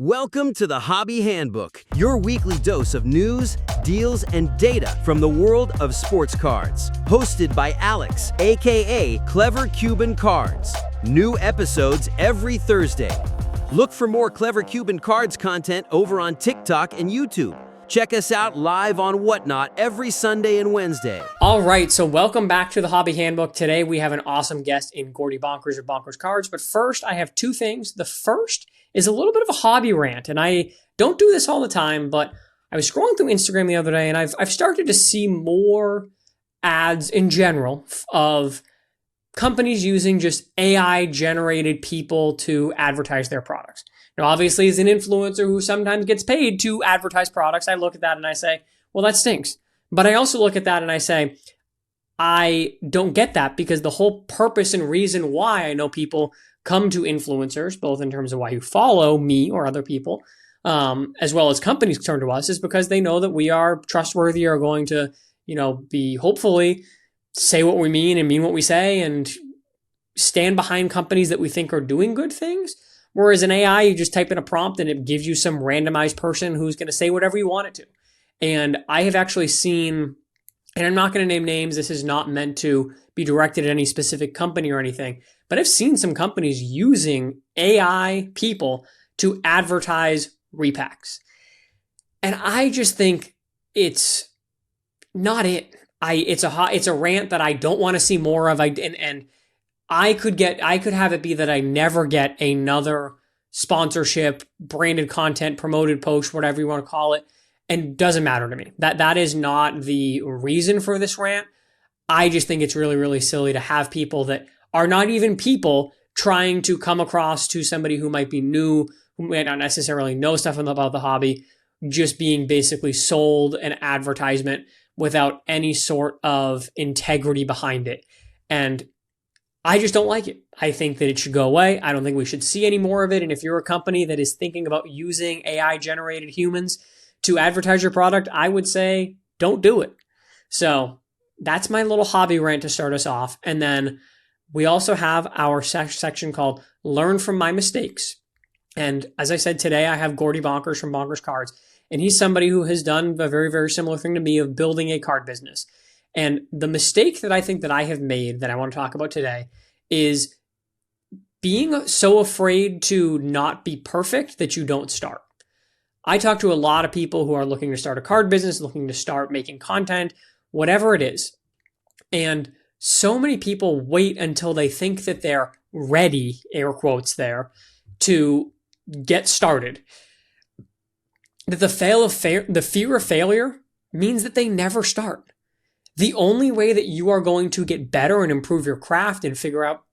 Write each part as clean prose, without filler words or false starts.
Welcome to the Hobby Handbook, your weekly dose of news, deals, and data from the world of sports cards. Hosted by Alex, aka Clever Cuban Cards. New episodes every Thursday. Look for more Clever Cuban Cards content over on TikTok and YouTube. Check us out live on Whatnot every Sunday and Wednesday. All right, so welcome back to the Hobby Handbook. Today we have an awesome guest in Gordy Bonkers or Bonkers Cards, but first I have two things. The first is a little bit of a hobby rant, and I don't do this all the time, but I was scrolling through Instagram the other day, and I've started to see more ads in general of companies using just AI-generated people to advertise their products. Now, obviously, as an influencer who sometimes gets paid to advertise products, I look at that and I say, well, that stinks. But I also look at that and I say, I don't get that, because the whole purpose and reason why I know people come to influencers, both in terms of why you follow me or other people, as well as companies turn to us, is because they know that we are trustworthy, are going to, be hopefully say what we mean and mean what we say and stand behind companies that we think are doing good things. Whereas in AI, you just type in a prompt and it gives you some randomized person who's going to say whatever you want it to. And I have actually seen, and I'm not going to name names, this is not meant to be directed at any specific company or anything, but I've seen some companies using AI people to advertise repacks. And I just think it's not it. It's a rant that I don't want to see more of. And I could have it be that I never get another sponsorship, branded content, promoted post, whatever you want to call it, and it doesn't matter to me. That is not the reason for this rant. I just think it's really, really silly to have people that are not even people trying to come across to somebody who might be new, who might not necessarily know stuff about the hobby, just being basically sold an advertisement without any sort of integrity behind it. And I just don't like it. I think that it should go away. I don't think we should see any more of it. And if you're a company that is thinking about using AI-generated humans to advertise your product, I would say don't do it. So that's my little hobby rant to start us off. And then we also have our section called Learn from My Mistakes. And as I said today, I have Gordy Bonkers from Bonkers Cards. And he's somebody who has done a very, very similar thing to me of building a card business. And the mistake that I think that I have made that I want to talk about today is being so afraid to not be perfect that you don't start. I talk to a lot of people who are looking to start a card business, looking to start making content, whatever it is. And so many people wait until they think that they're ready, air quotes there, to get started. That the fear of failure means that they never start. The only way that you are going to get better and improve your craft and figure out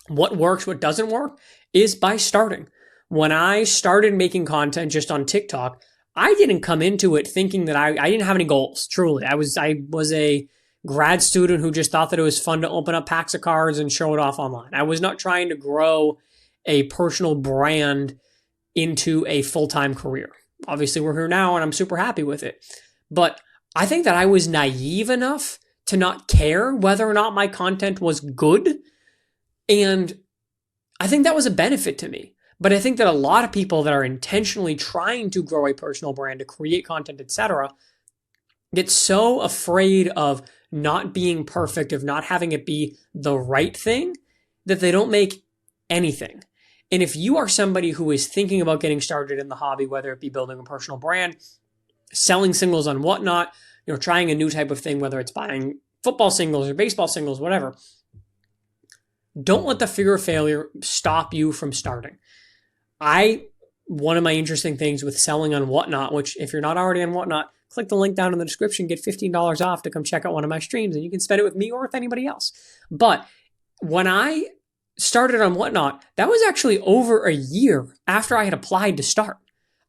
what works, what doesn't work, is by starting. When I started making content just on TikTok, I didn't come into it thinking that I didn't have any goals, truly. I was a grad student who just thought that it was fun to open up packs of cards and show it off online. I was not trying to grow a personal brand into a full-time career. Obviously, we're here now and I'm super happy with it. But I think that I was naive enough to not care whether or not my content was good. And I think that was a benefit to me. But I think that a lot of people that are intentionally trying to grow a personal brand, to create content, etc., get so afraid of not being perfect, of not having it be the right thing, that they don't make anything. And if you are somebody who is thinking about getting started in the hobby, whether it be building a personal brand, selling singles on Whatnot, trying a new type of thing, whether it's buying football singles or baseball singles, whatever, don't let the fear of failure stop you from starting. One of my interesting things with selling on Whatnot, which if you're not already on Whatnot, click the link down in the description, get $15 off to come check out one of my streams, and you can spend it with me or with anybody else. But when I started on Whatnot, that was actually over a year after I had applied to start.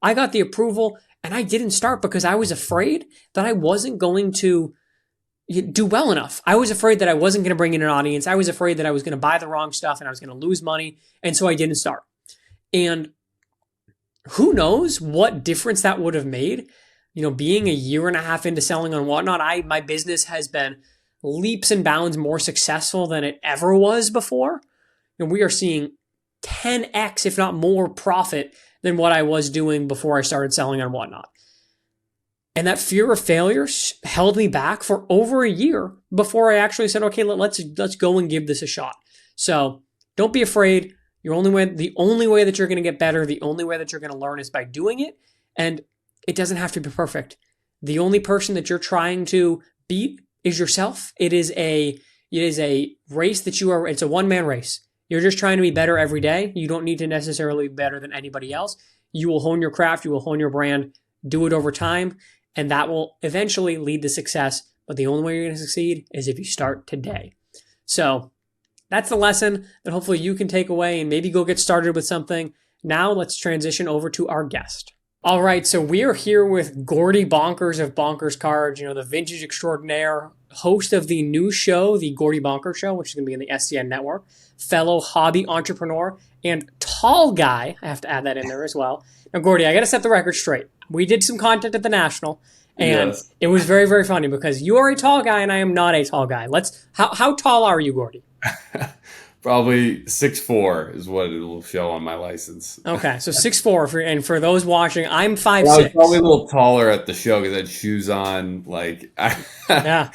I got the approval and I didn't start because I was afraid that I wasn't going to do well enough. I was afraid that I wasn't going to bring in an audience. I was afraid that I was going to buy the wrong stuff and I was going to lose money. And so I didn't start. And who knows what difference that would have made. Being a year and a half into selling on Whatnot, my business has been leaps and bounds more successful than it ever was before. And we are seeing 10x, if not more, profit than what I was doing before I started selling and whatnot. And that fear of failure held me back for over a year before I actually said, okay, let's go and give this a shot. So don't be afraid. The only way that you're going to get better, the only way that you're going to learn is by doing it. And it doesn't have to be perfect. The only person that you're trying to beat is yourself. It is a race that it's a one-man race. You're just trying to be better every day. You don't need to necessarily be better than anybody else. You will hone your craft. You will hone your brand. Do it over time. And that will eventually lead to success. But the only way you're going to succeed is if you start today. So that's the lesson that hopefully you can take away and maybe go get started with something. Now let's transition over to our guest. All right, so we are here with Gordy Bonkers of Bonkers Cards, the vintage extraordinaire, host of the new show, the Gordy Bonker Show, which is going to be in the SCN network, fellow hobby entrepreneur, and tall guy. I have to add that in there as well. Now, Gordy, I got to set the record straight. We did some content at the National, and It was very, very funny because you are a tall guy and I am not a tall guy. How tall are you, Gordy? Probably 6'4" is what it will show on my license. Okay, so 6'4", and for those watching, I'm 5'6". Well, I was probably a little taller at the show because I had shoes on. Yeah.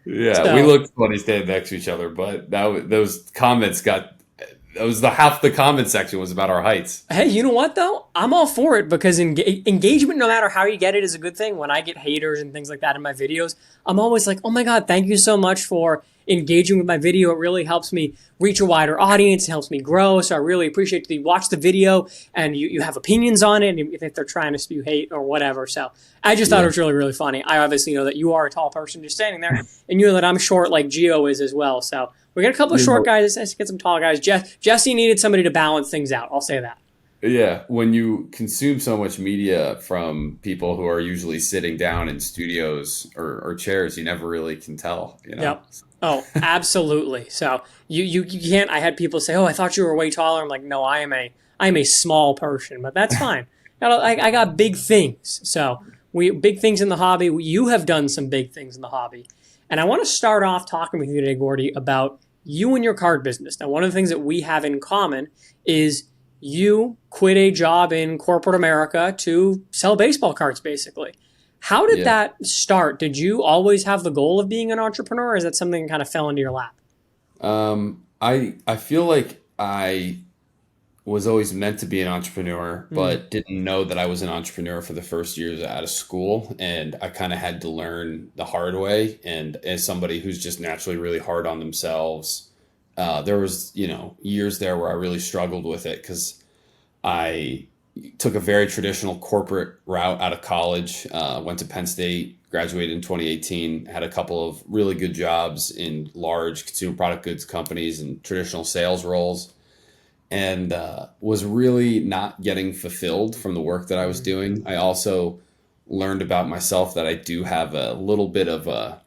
Yeah, So, we looked funny standing next to each other, but those comments half the comment section was about our heights. hey, you know what though? I'm all for it because engagement, no matter how you get it, is a good thing. When I get haters and things like that in my videos, I'm always like, oh my God, thank you so much for engaging with my video. It really helps me reach a wider audience. It helps me grow. So I really appreciate that you watch the video and you have opinions on it if they're trying to spew hate or whatever. So I just thought it was really, really funny. I obviously know that you are a tall person just standing there and you know that I'm short like Gio is as well. So we got a couple of short guys. Let's get some tall guys. Jesse needed somebody to balance things out. I'll say that. Yeah, when you consume so much media from people who are usually sitting down in studios or chairs, you never really can tell. Yep. Oh, absolutely. So you can't. I had people say, "Oh, I thought you were way taller." I'm like, "No, I am a small person," but that's fine. I got big things. So big things in the hobby. You have done some big things in the hobby, and I want to start off talking with you today, Gordy, about you and your card business. Now, one of the things that we have in common is you quit a job in corporate America to sell baseball cards, basically. How did that start? Did you always have the goal of being an entrepreneur, or is that something that kind of fell into your lap? I feel like I was always meant to be an entrepreneur, but didn't know that I was an entrepreneur for the first years out of school. And I kind of had to learn the hard way. And as somebody who's just naturally really hard on themselves, there was, years there where I really struggled with it because I took a very traditional corporate route out of college, went to Penn State, graduated in 2018, had a couple of really good jobs in large consumer product goods companies and traditional sales roles, and was really not getting fulfilled from the work that I was doing. I also learned about myself that I do have a little bit of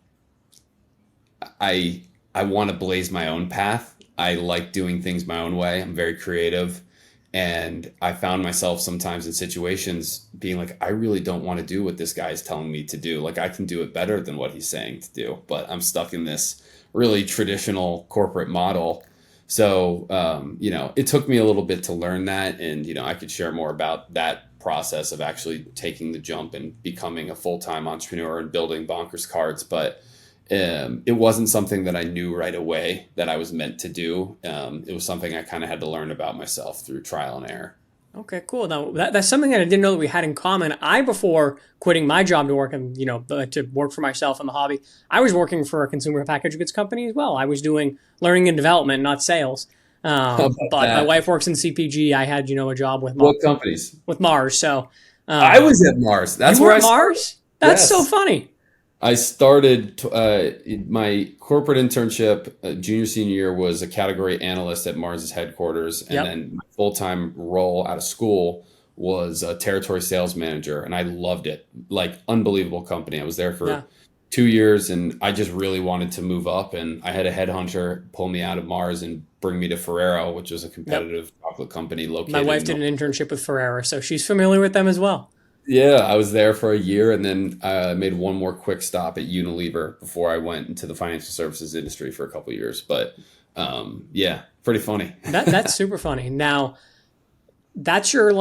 I want to blaze my own path. I like doing things my own way. I'm very creative. And I found myself sometimes in situations being like, I really don't want to do what this guy is telling me to do. Like, I can do it better than what he's saying to do, but I'm stuck in this really traditional corporate model. So, it took me a little bit to learn that. And, I could share more about that process of actually taking the jump and becoming a full-time entrepreneur and building Bonkers Cards. But it wasn't something that I knew right away that I was meant to do. It was something I kind of had to learn about myself through trial and error. Okay, cool. Now that's something that I didn't know that we had in common. Before quitting my job to work and to work for myself in the hobby, I was working for a consumer packaged goods company as well. I was doing learning and development, not sales. But my wife works in CPG. I had a job with Mars. What companies? With Mars. So I was at Mars. That's where I started. Mars. That's so funny. I started my corporate internship senior year was a category analyst at Mars's headquarters. And then my full-time role out of school was a territory sales manager. And I loved it. Like, unbelievable company. I was there for 2 years and I just really wanted to move up. And I had a headhunter pull me out of Mars and bring me to Ferrero, which was a competitive chocolate company located. My wife did an internship with Ferrero, so she's familiar with them as well. Yeah, I was there for a year and then I made one more quick stop at Unilever before I went into the financial services industry for a couple of years. But pretty funny. That's super funny. Now, that's your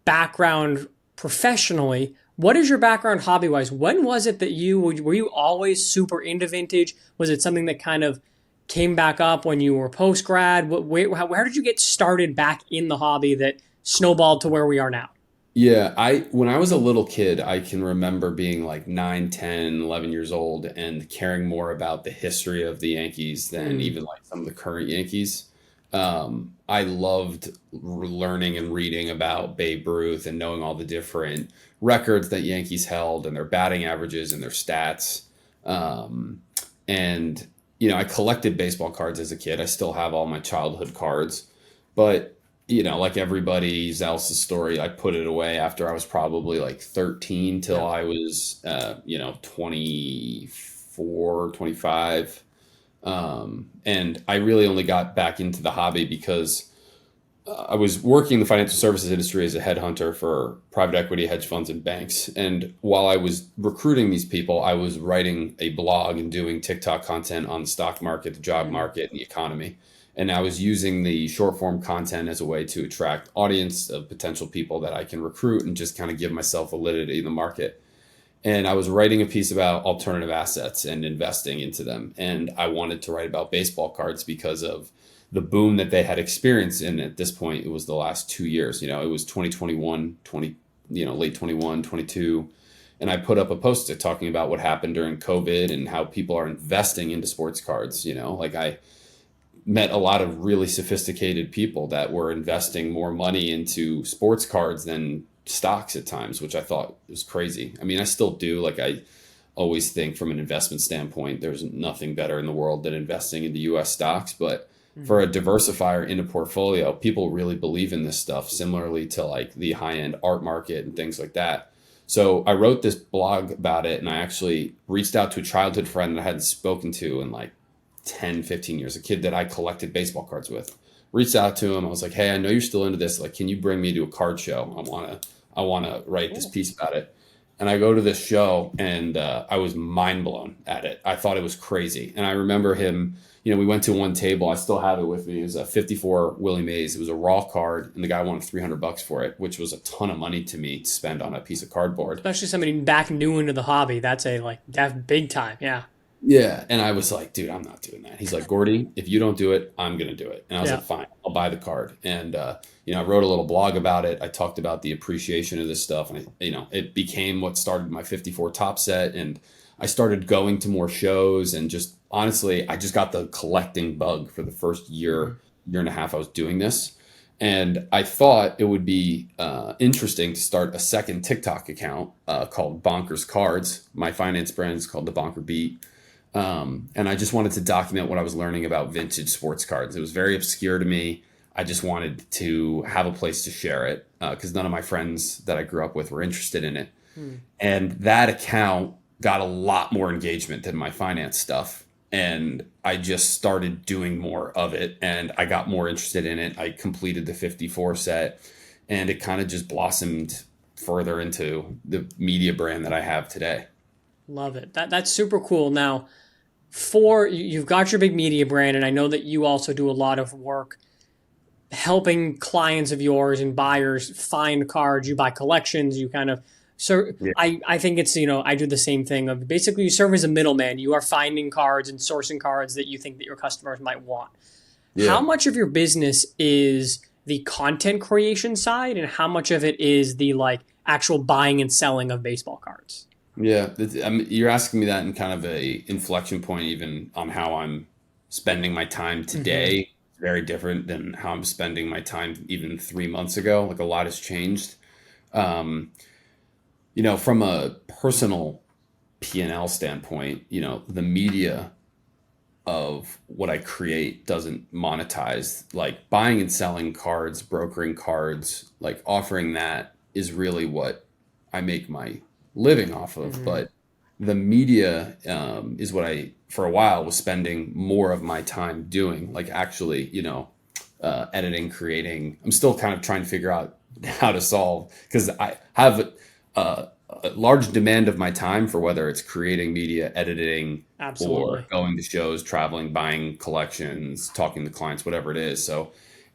background professionally. What is your background hobby-wise? When was it that were you always super into vintage? Was it something that kind of came back up when you were post-grad? Where did you get started back in the hobby that snowballed to where we are now? Yeah, when I was a little kid, I can remember being like 9, 10, 11 years old and caring more about the history of the Yankees than Mm. even like some of the current Yankees. I loved learning and reading about Babe Ruth and knowing all the different records that Yankees held and their batting averages and their stats. Um, and, I collected baseball cards as a kid. I still have all my childhood cards, but like everybody else's story, I put it away after I was probably like 13 till Yeah. I was, 24, 25. And I really only got back into the hobby because I was working in the financial services industry as a headhunter for private equity, hedge funds, and banks. And while I was recruiting these people, I was writing a blog and doing TikTok content on the stock market, the job Mm. market, and the economy. And I was using the short form content as a way to attract audience of potential people that I can recruit and just kind of give myself validity in the market. And I was writing a piece about alternative assets and investing into them. And I wanted to write about baseball cards because of the boom that they had experienced. And at this point, it was the last 2 years. It was 2021, late 21, 22. And I put up a post talking about what happened during COVID and how people are investing into sports cards. Like I met a lot of really sophisticated people that were investing more money into sports cards than stocks at times, which I thought was crazy. I mean, I still do. Like, I always think from an investment standpoint, there's nothing better in the world than investing into US stocks. But for a diversifier in a portfolio, people really believe in this stuff, similarly to like the high end art market and things like that. So I wrote this blog about it, and I actually reached out to a childhood friend that I hadn't spoken to in like 10, 15 years, a kid that I collected baseball cards with. Reached out to him. I was like, hey, I know you're still into this. Like, can you bring me to a card show? I want to write this piece about it. And I go to this show, and I was mind blown at it. I thought it was crazy. And I remember him, we went to one table. I still have it with me. It was a 54 Willie Mays. It was a raw card, and the guy wanted $300 for it, which was a ton of money to me to spend on a piece of cardboard. Especially somebody back new into the hobby. That's big time. Yeah. Yeah. And I was like, dude, I'm not doing that. He's like, Gordy, if you don't do it, I'm going to do it. And I was Yeah. like, fine, I'll buy the card. And, I wrote a little blog about it. I talked about the appreciation of this stuff. And, it became what started my 54 top set. And I started going to more shows. And just honestly, I just got the collecting bug for the first year and a half I was doing this. And I thought it would be interesting to start a second TikTok account called Bonker's Cards. My finance brand is called The Bonker Beat. And I just wanted to document what I was learning about vintage sports cards. It was very obscure to me. I just wanted to have a place to share it because none of my friends that I grew up with were interested in it. And that account got a lot more engagement than my finance stuff. And I just started doing more of it, and I got more interested in it. I completed the 54 set, and it kind of just blossomed further into the media brand that I have today. Love it. That's super cool. Now, you've got your big media brand, and I know that you also do a lot of work helping clients of yours and buyers find cards. You buy collections. You kind of Yeah. I think it's I do the same thing of basically you serve as a middleman. You are finding cards and sourcing cards that you think that your customers might want. How Yeah. much of your business is the content creation side, and how much of it is the like actual buying and selling of baseball cards? Yeah. You're asking me that in kind of a inflection point, even on how I'm spending my time today. Very different than how I'm spending my time even 3 months ago. Like a lot has changed. Um, from a personal P&L standpoint, the media of what I create doesn't monetize. Like buying and selling cards, brokering cards, like offering that is really what I make my living off of. But the media is what I, for a while, was spending more of my time doing, like actually, editing, creating. I'm still kind of trying to figure out how to solve because I have a large demand of my time for whether it's creating media, editing, Absolutely. or going to shows, traveling, buying collections, talking to clients, whatever it is. So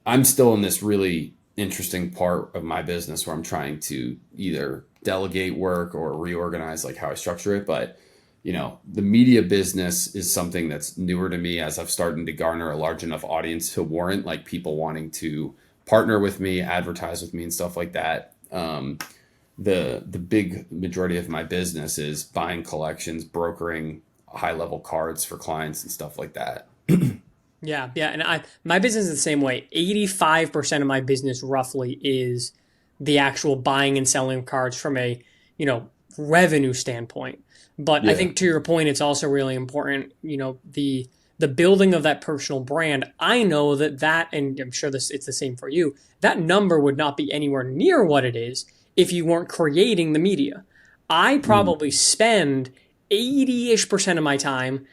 I'm still in this really interesting part of my business where I'm trying to either delegate work or reorganize like how I structure it. But the media business is something that's newer to me as I've started to garner a large enough audience to warrant like people wanting to partner with me, advertise with me, and stuff like that. The big majority of my business is buying collections, brokering high level cards for clients and stuff like that. Yeah, yeah, and my business is the same way. 85% of my business roughly is the actual buying and selling of cards from a, revenue standpoint. But I Yeah. think to your point, it's also really important, the building of that personal brand. I know that, and I'm sure it's the same for you, that number would not be anywhere near what it is if you weren't creating the media. I Mm. probably spend 80-ish% of my time,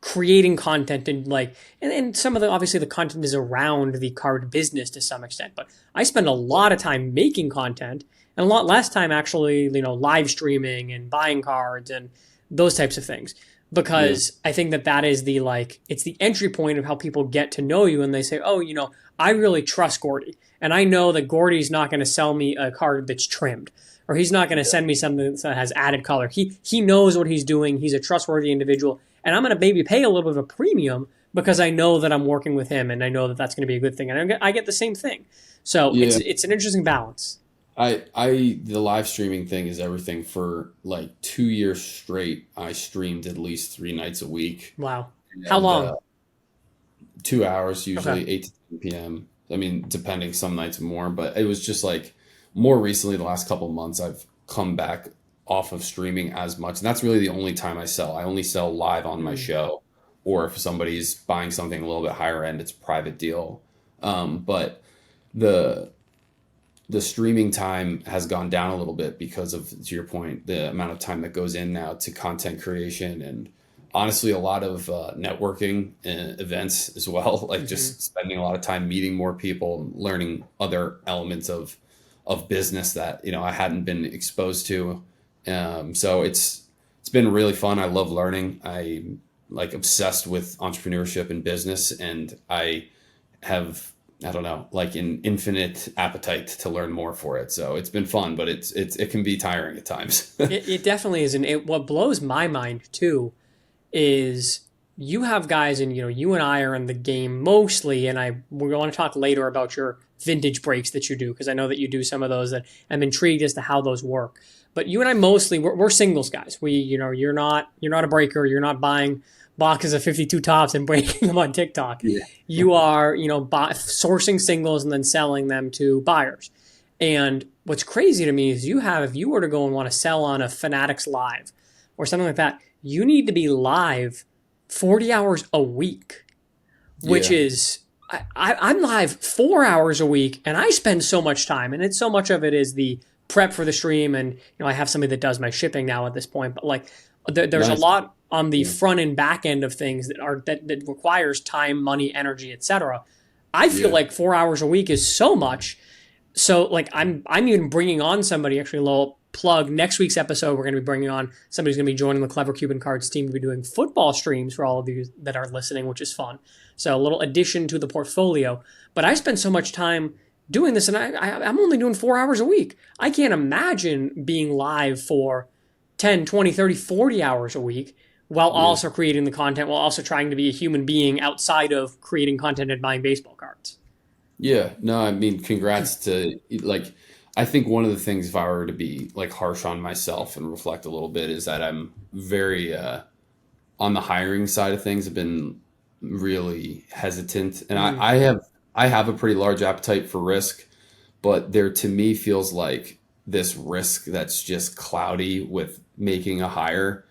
creating content and some of the obviously the content is around the card business to some extent, but I spend a lot of time making content and a lot less time actually live streaming and buying cards and those types of things, Yeah. because I think that is it's the entry point of how people get to know you, and they say, oh, I really trust Gordy, and I know that Gordy's not going to sell me a card that's trimmed, or he's not going to send me something that has added color. He knows what he's doing. He's a trustworthy individual, and I'm going to maybe pay a little bit of a premium because I know that I'm working with him, and I know that that's going to be a good thing. And I get the same thing. So Yeah. it's an interesting balance. The live streaming thing is everything. For like 2 years straight, I streamed at least 3 nights a week. Wow. How And long? 2 hours, Okay. usually 8 to 10 p.m. I mean, depending, some nights more, but it was just like more recently, the last couple of months, I've come back off of streaming as much. And that's really the only time I sell. I only sell live on my Hmm. show, or if somebody's buying something a little bit higher end, it's a private deal. But the the streaming time has gone down a little bit because of, to your point, the amount of time that goes in now to content creation and honestly a lot of networking events as well. Like Hmm. just spending a lot of time meeting more people, learning other elements of business that I hadn't been exposed to. So it's been really fun. I love learning. I'm like obsessed with entrepreneurship and business, and I have, I don't know, like an infinite appetite to learn more for it. So it's been fun, but it can be tiring at times. It definitely is. And what blows my mind too is you have guys, and you and I are in the game mostly, and we're going to talk later about your vintage breaks that you do, because I know that you do some of those, that I'm intrigued as to how those work. But you and I mostly we're singles guys. You're not a breaker. You're not buying boxes of 52 tops and breaking them on TikTok. Yeah. You are sourcing singles and then selling them to buyers. And what's crazy to me is if you were to go and want to sell on a Fanatics Live or something like that, you need to be live 40 hours a week, which Yeah. is, I'm live 4 hours a week, and I spend so much time, and it's so much of it is the prep for the stream, and I have somebody that does my shipping now at this point, but like there's a Nice. lot on the Yeah. front and back end of things that requires time, money, energy, etc. I feel Yeah. like 4 hours a week is so much. So like I'm even bringing on somebody, actually a little plug, next week's episode we're going to be bringing on somebody who's going to be joining the Clever Cuban Cards team to be doing football streams for all of you that are listening, which is fun. So a little addition to the portfolio. But I spend so much time doing this, and I'm only doing 4 hours a week. I can't imagine being live for 10, 20, 30, 40 hours a week while Yeah. also creating the content, while also trying to be a human being outside of creating content and buying baseball cards. Yeah. No, I mean, congrats to, like, I think one of the things, if I were to be like harsh on myself and reflect a little bit, is that I'm very on the hiring side of things. I've been really hesitant, and Mm, I have a pretty large appetite for risk, but there to me feels like this risk that's just cloudy with making a hire.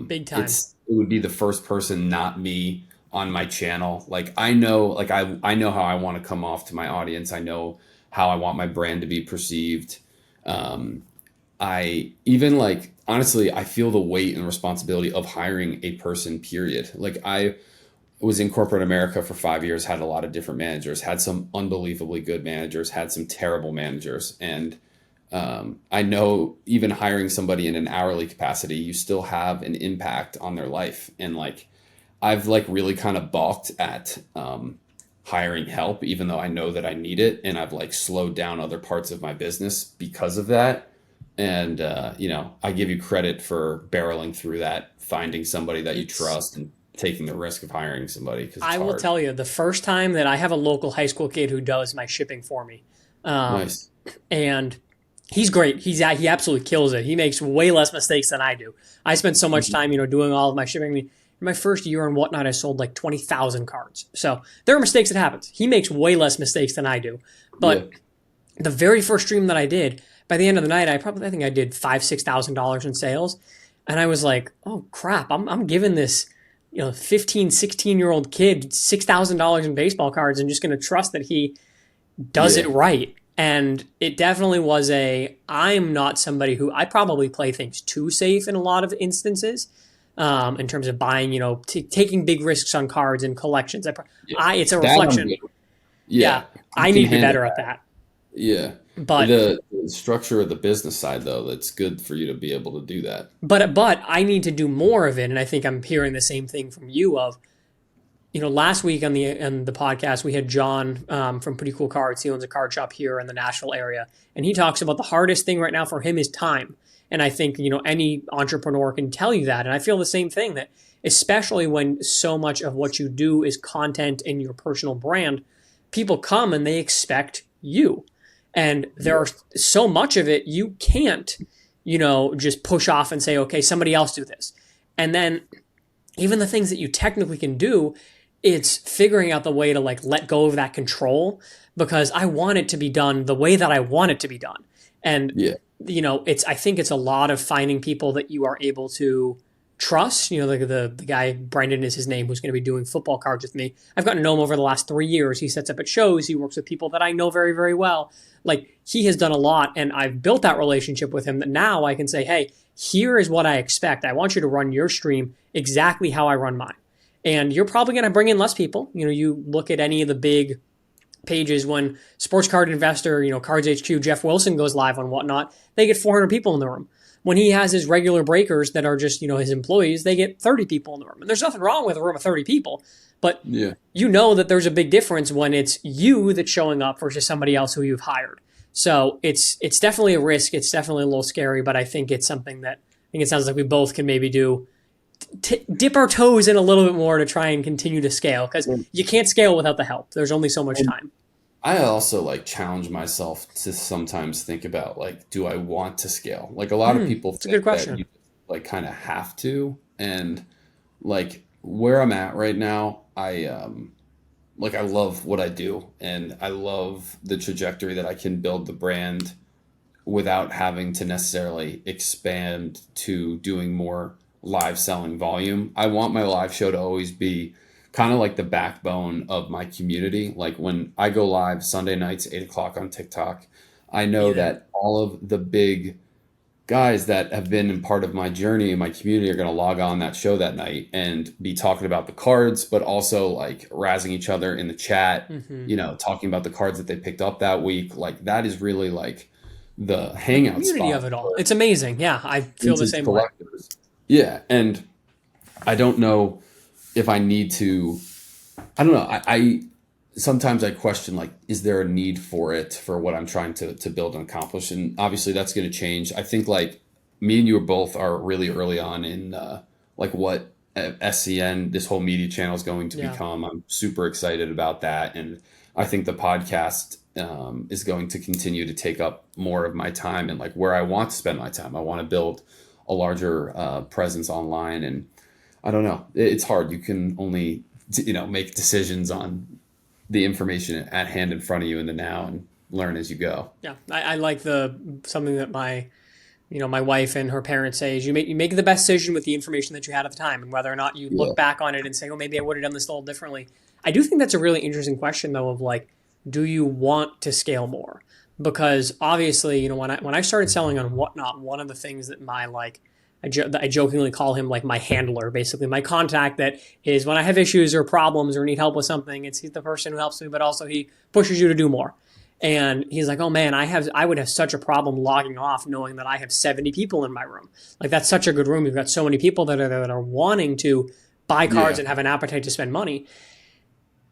big time. It would be the first person, not me, on my channel. Like I know, like I know how I want to come off to my audience. I know how I want my brand to be perceived. Um, I even like honestly, I feel the weight and responsibility of hiring a person. Period. Like I was in corporate America for 5 years, had a lot of different managers, had some unbelievably good managers, had some terrible managers. And I know even hiring somebody in an hourly capacity, you still have an impact on their life. And like, I've like really kind of balked at hiring help, even though I know that I need it. And I've like slowed down other parts of my business because of that. And, I give you credit for barreling through that, finding somebody that you trust and taking the risk of hiring somebody because it's I will hard. tell you, the first time that I have a local high school kid who does my shipping for me, Nice. and he's great. He absolutely kills it. He makes way less mistakes than I do. I spent so much time, doing all of my shipping. In my first year and whatnot, I sold like 20,000 cards. So there are mistakes that happen. He makes way less mistakes than I do. But the very first stream that I did, by the end of the night, I think I did $5,000-$6,000 in sales. And I was like, oh crap, I'm giving this 15, 16-year-old kid $6,000 in baseball cards and just going to trust that he does it right. And it definitely was I'm not somebody who, I probably play things too safe in a lot of instances, in terms of buying, taking big risks on cards and collections. It's a reflection. Yeah. I need to be better at that. Yeah. But the structure of the business side, though, that's good for you to be able to do that. But I need to do more of it. And I think I'm hearing the same thing from you of, last week on the podcast, we had John from Pretty Cool Cards. He owns a card shop here in the Nashville area. And he talks about the hardest thing right now for him is time. And I think, any entrepreneur can tell you that. And I feel the same thing, that especially when so much of what you do is content in your personal brand, people come and they expect you. And there are so much of it you can't, just push off and say, okay, somebody else do this. And then even the things that you technically can do, it's figuring out the way to like let go of that control, because I want it to be done the way that I want it to be done. And, I think it's a lot of finding people that you are able to trust. Like the guy, Brendan is his name, who's going to be doing football cards with me. I've gotten to know him over the last 3 years. He sets up at shows. He works with people that I know very, very well. Like, he has done a lot, and I've built that relationship with him that now I can say, hey, here is what I expect. I want you to run your stream exactly how I run mine. And you're probably going to bring in less people. You look at any of the big pages when Sports Card Investor, Cards HQ, Jeff Wilson goes live on whatnot, they get 400 people in the room. When he has his regular breakers that are just, his employees, they get 30 people in the room. And there's nothing wrong with a room of 30 people, but that there's a big difference when it's you that's showing up versus somebody else who you've hired. So it's definitely a risk. It's definitely a little scary, but I think it's something that it sounds like we both can maybe do. Dip our toes in a little bit more to try and continue to scale, because you can't scale without the help. There's only so much time. I also challenge myself to sometimes think about do I want to scale? Like a lot of people think a good question. that you kind of have to, and where I'm at right now, I love what I do, and I love the trajectory that I can build the brand without having to necessarily expand to doing more live selling volume. I want my live show to always be kind of like the backbone of my community. Like when I go live Sunday nights, 8 o'clock on TikTok, I know that all of the big guys that have been in part of my journey in my community are going to log on that show that night and be talking about the cards, but also razzing each other in the chat, talking about the cards that they picked up that week. That is really the hangout community spot of it all. It's amazing. Yeah, I feel the same way. Yeah, and I don't know if I need to. I don't know. I sometimes I question is there a need for it for what I'm trying to build and accomplish? And obviously that's going to change. I think me and you both are really early on in what SCN, this whole media channel, is going to become. I'm super excited about that, and I think the podcast is going to continue to take up more of my time and where I want to spend my time. I want to build a larger presence online, and I don't know. It's hard. You can only make decisions on the information at hand in front of you in the now, and learn as you go. Yeah, I like something that my wife and her parents say is you make the best decision with the information that you had at the time, and whether or not you look back on it and say, oh, maybe I would have done this a little differently. I do think that's a really interesting question, though, of do you want to scale more? Because obviously, when I started selling on Whatnot, one of the things that I jokingly call him my handler, basically my contact that is when I have issues or problems or need help with something, he's the person who helps me, but also he pushes you to do more. And he's like, oh man, I would have such a problem logging off knowing that I have 70 people in my room. That's such a good room. You've got so many people that are wanting to buy cards and have an appetite to spend money.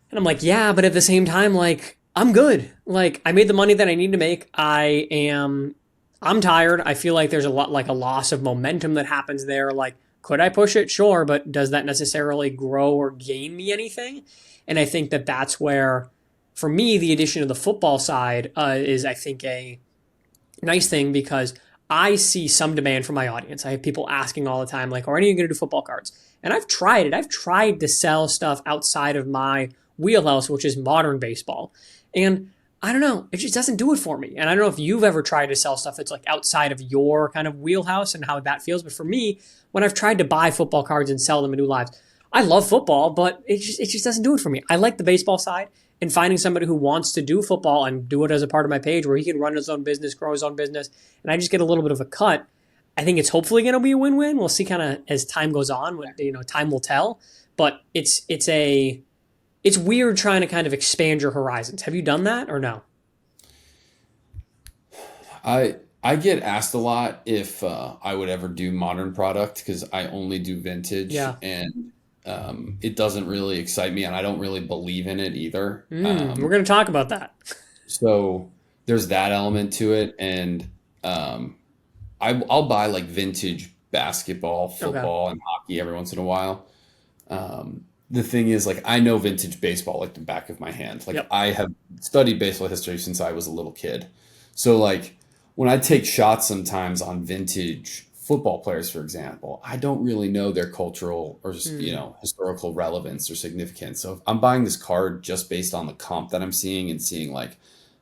And I'm like, yeah, but at the same time, like, I'm good. Like, I made the money that I need to make. I'm tired. I feel like there's a lot, like a loss of momentum that happens there. Like, could I push it? Sure, but does that necessarily grow or gain me anything? And I think that that's where, for me, the addition of the football side is, I think, a nice thing because I see some demand from my audience. I have people asking all the time, like, are you going to do football cards? And I've tried it. I've tried to sell stuff outside of my wheelhouse, which is modern baseball. And I don't know, it just doesn't do it for me. And I don't know if you've ever tried to sell stuff that's like outside of your kind of wheelhouse and how that feels. But for me, when I've tried to buy football cards and sell them in new lives, I love football, but it just doesn't do it for me. I like the baseball side and finding somebody who wants to do football and do it as a part of my page where he can run his own business, grow his own business, and I just get a little bit of a cut. I think it's hopefully going to be a win-win. We'll see kind of as time goes on. Time will tell. But it's weird trying to kind of expand your horizons. Have you done that or no? I get asked a lot if I would ever do modern product because I only do vintage, Yeah. and it doesn't really excite me, and I don't really believe in it either. We're going to talk about that. So there's that element to it, and I'll buy like vintage basketball, football, and hockey every once in a while. The thing is, like, I know vintage baseball like the back of my hand. Like, Yep. I have studied baseball history since I was a little kid. So, like, when I take shots sometimes on vintage football players, for example, I don't really know their cultural or historical relevance or significance. So if I'm buying this card just based on the comp that I'm seeing and seeing, like,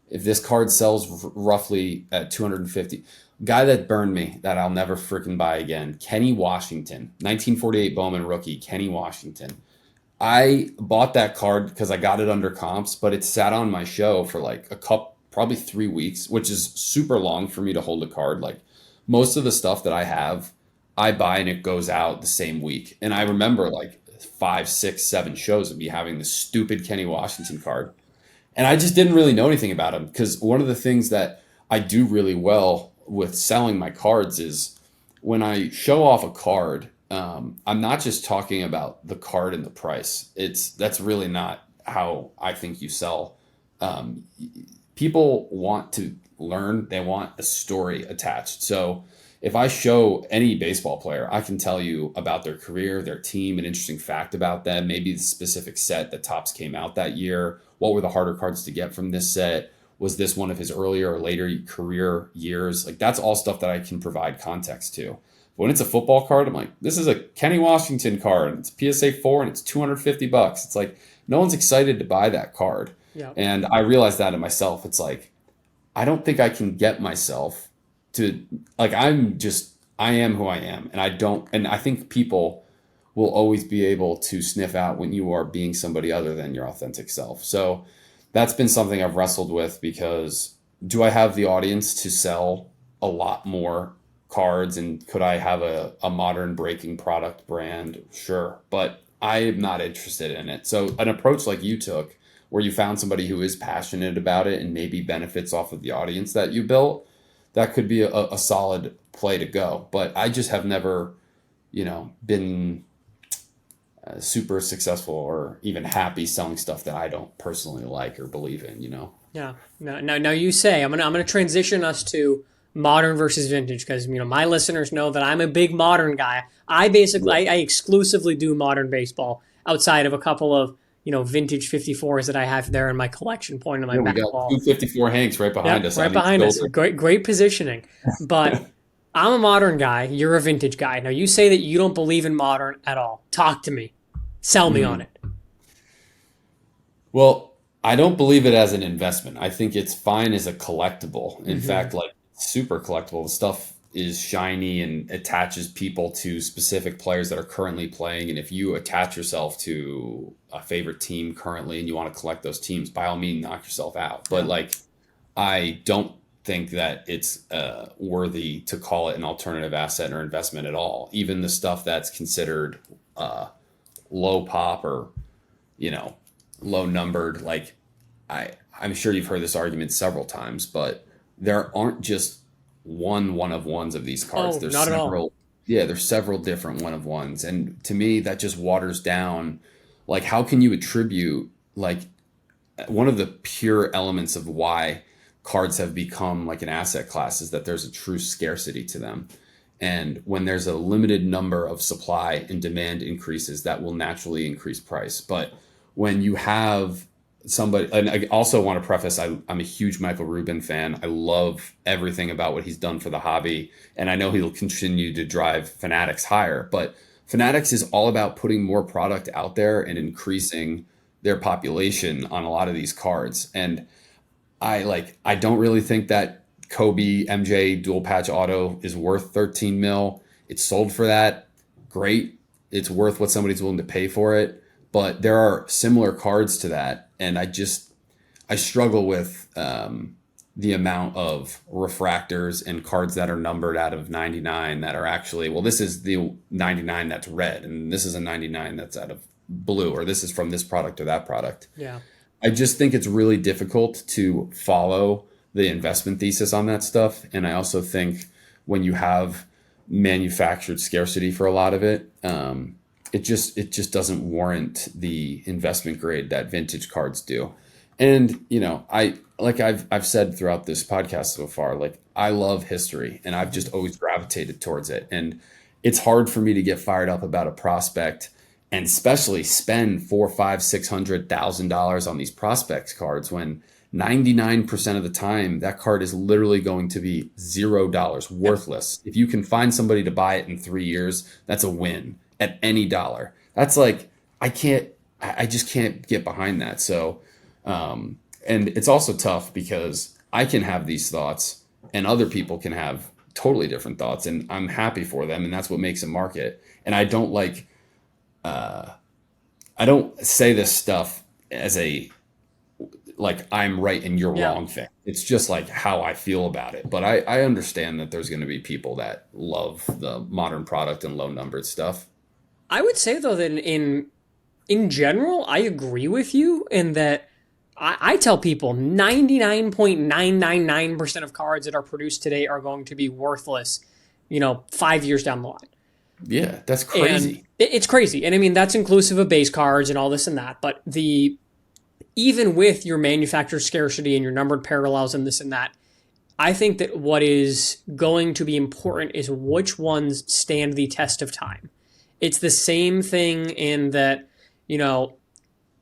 if this card sells roughly at 250, guy that burned me that I'll never freaking buy again, Kenny Washington, 1948 Bowman rookie, Kenny Washington. I bought that card because I got it under comps, but it sat on my show for like probably 3 weeks, which is super long for me to hold a card. Like, most of the stuff that I have, I buy and it goes out the same week. And I remember like 5, 6, 7 shows of me having this stupid Kenny Washington card. And I just didn't really know anything about him because one of the things that I do really well with selling my cards is when I show off a card, I'm not just talking about the card and the price. That's really not how I think you sell. People want to learn. They want a story attached. So if I show any baseball player, I can tell you about their career, their team, an interesting fact about them, maybe the specific set that Topps came out that year. What were the harder cards to get from this set? Was this one of his earlier or later career years? Like, that's all stuff that I can provide context to. But when it's a football card, I'm like, this is a Kenny Washington card. It's PSA 4 and it's $250. It's like, no one's excited to buy that card. Yeah. And I realized that in myself. It's like, I don't think I can get myself to, like, I am who I am. And I think people will always be able to sniff out when you are being somebody other than your authentic self. So that's been something I've wrestled with because do I have the audience to sell a lot more cards, and could I have a modern breaking product brand? Sure. But I am not interested in it. So an approach like you took, where you found somebody who is passionate about it and maybe benefits off of the audience that you built, that could be a solid play to go. But I just have never, been super successful or even happy selling stuff that I don't personally like or believe in, Yeah. Now you say I'm gonna transition us to modern versus vintage because my listeners know that I'm a big modern guy. I exclusively do modern baseball outside of a couple of vintage 54s that I have there in my collection point on my back wall. We got 254 Hanks right behind us. Right behind us. Great positioning. But I'm a modern guy. You're a vintage guy. Now you say that you don't believe in modern at all. Talk to me. Sell me on it. Well, I don't believe it as an investment. I think it's fine as a collectible. In fact, like, super collectible. The stuff is shiny and attaches people to specific players that are currently playing. And if you attach yourself to a favorite team currently and you want to collect those teams, by all means, knock yourself out. But I don't think that it's worthy to call it an alternative asset or investment at all. Even the stuff that's considered low pop or, low numbered, like I'm sure you've heard this argument several times, but there aren't just one of ones of these cards. There's not several. at all. Yeah, there's several different one of ones, and to me, that just waters down. Like, how can you attribute like one of the pure elements of why cards have become like an asset class is that there's a true scarcity to them. And when there's a limited number of supply and demand increases, that will naturally increase price. But when you have somebody, and I also want to preface, I'm a huge Michael Rubin fan. I love everything about what he's done for the hobby. And I know he'll continue to drive Fanatics higher. But Fanatics is all about putting more product out there and increasing their population on a lot of these cards. And I don't really think that Kobe MJ dual patch auto is worth 13 mil. It's sold for that. Great. It's worth what somebody's willing to pay for it. But there are similar cards to that. And I struggle with the amount of refractors and cards that are numbered out of 99 that are actually, well, this is the 99 that's red, and this is a 99 that's out of blue, or this is from this product or that product. Yeah. I just think it's really difficult to follow the investment thesis on that stuff. And I also think when you have manufactured scarcity for a lot of it, it just doesn't warrant the investment grade that vintage cards do. And, I've said throughout this podcast so far, like, I love history and I've just always gravitated towards it. And it's hard for me to get fired up about a prospect and especially spend $400,000-$600,000 on these prospects cards when 99% of the time that card is literally going to be $0 worthless. If you can find somebody to buy it in 3 years, that's a win at any dollar. That's like, I just can't get behind that. So, and it's also tough because I can have these thoughts and other people can have totally different thoughts, and I'm happy for them. And that's what makes a market. And I don't say this stuff as I'm right and you're wrong thing. It's just like how I feel about it. But I understand that there's going to be people that love the modern product and low numbered stuff. I would say though that in general, I agree with you in that I tell people 99.999% of cards that are produced today are going to be worthless, 5 years down the line. Yeah, that's crazy. And it's crazy. And I mean, that's inclusive of base cards and all this and that. But even with your manufacturer scarcity and your numbered parallels and this and that, I think that what is going to be important is which ones stand the test of time. It's the same thing in that,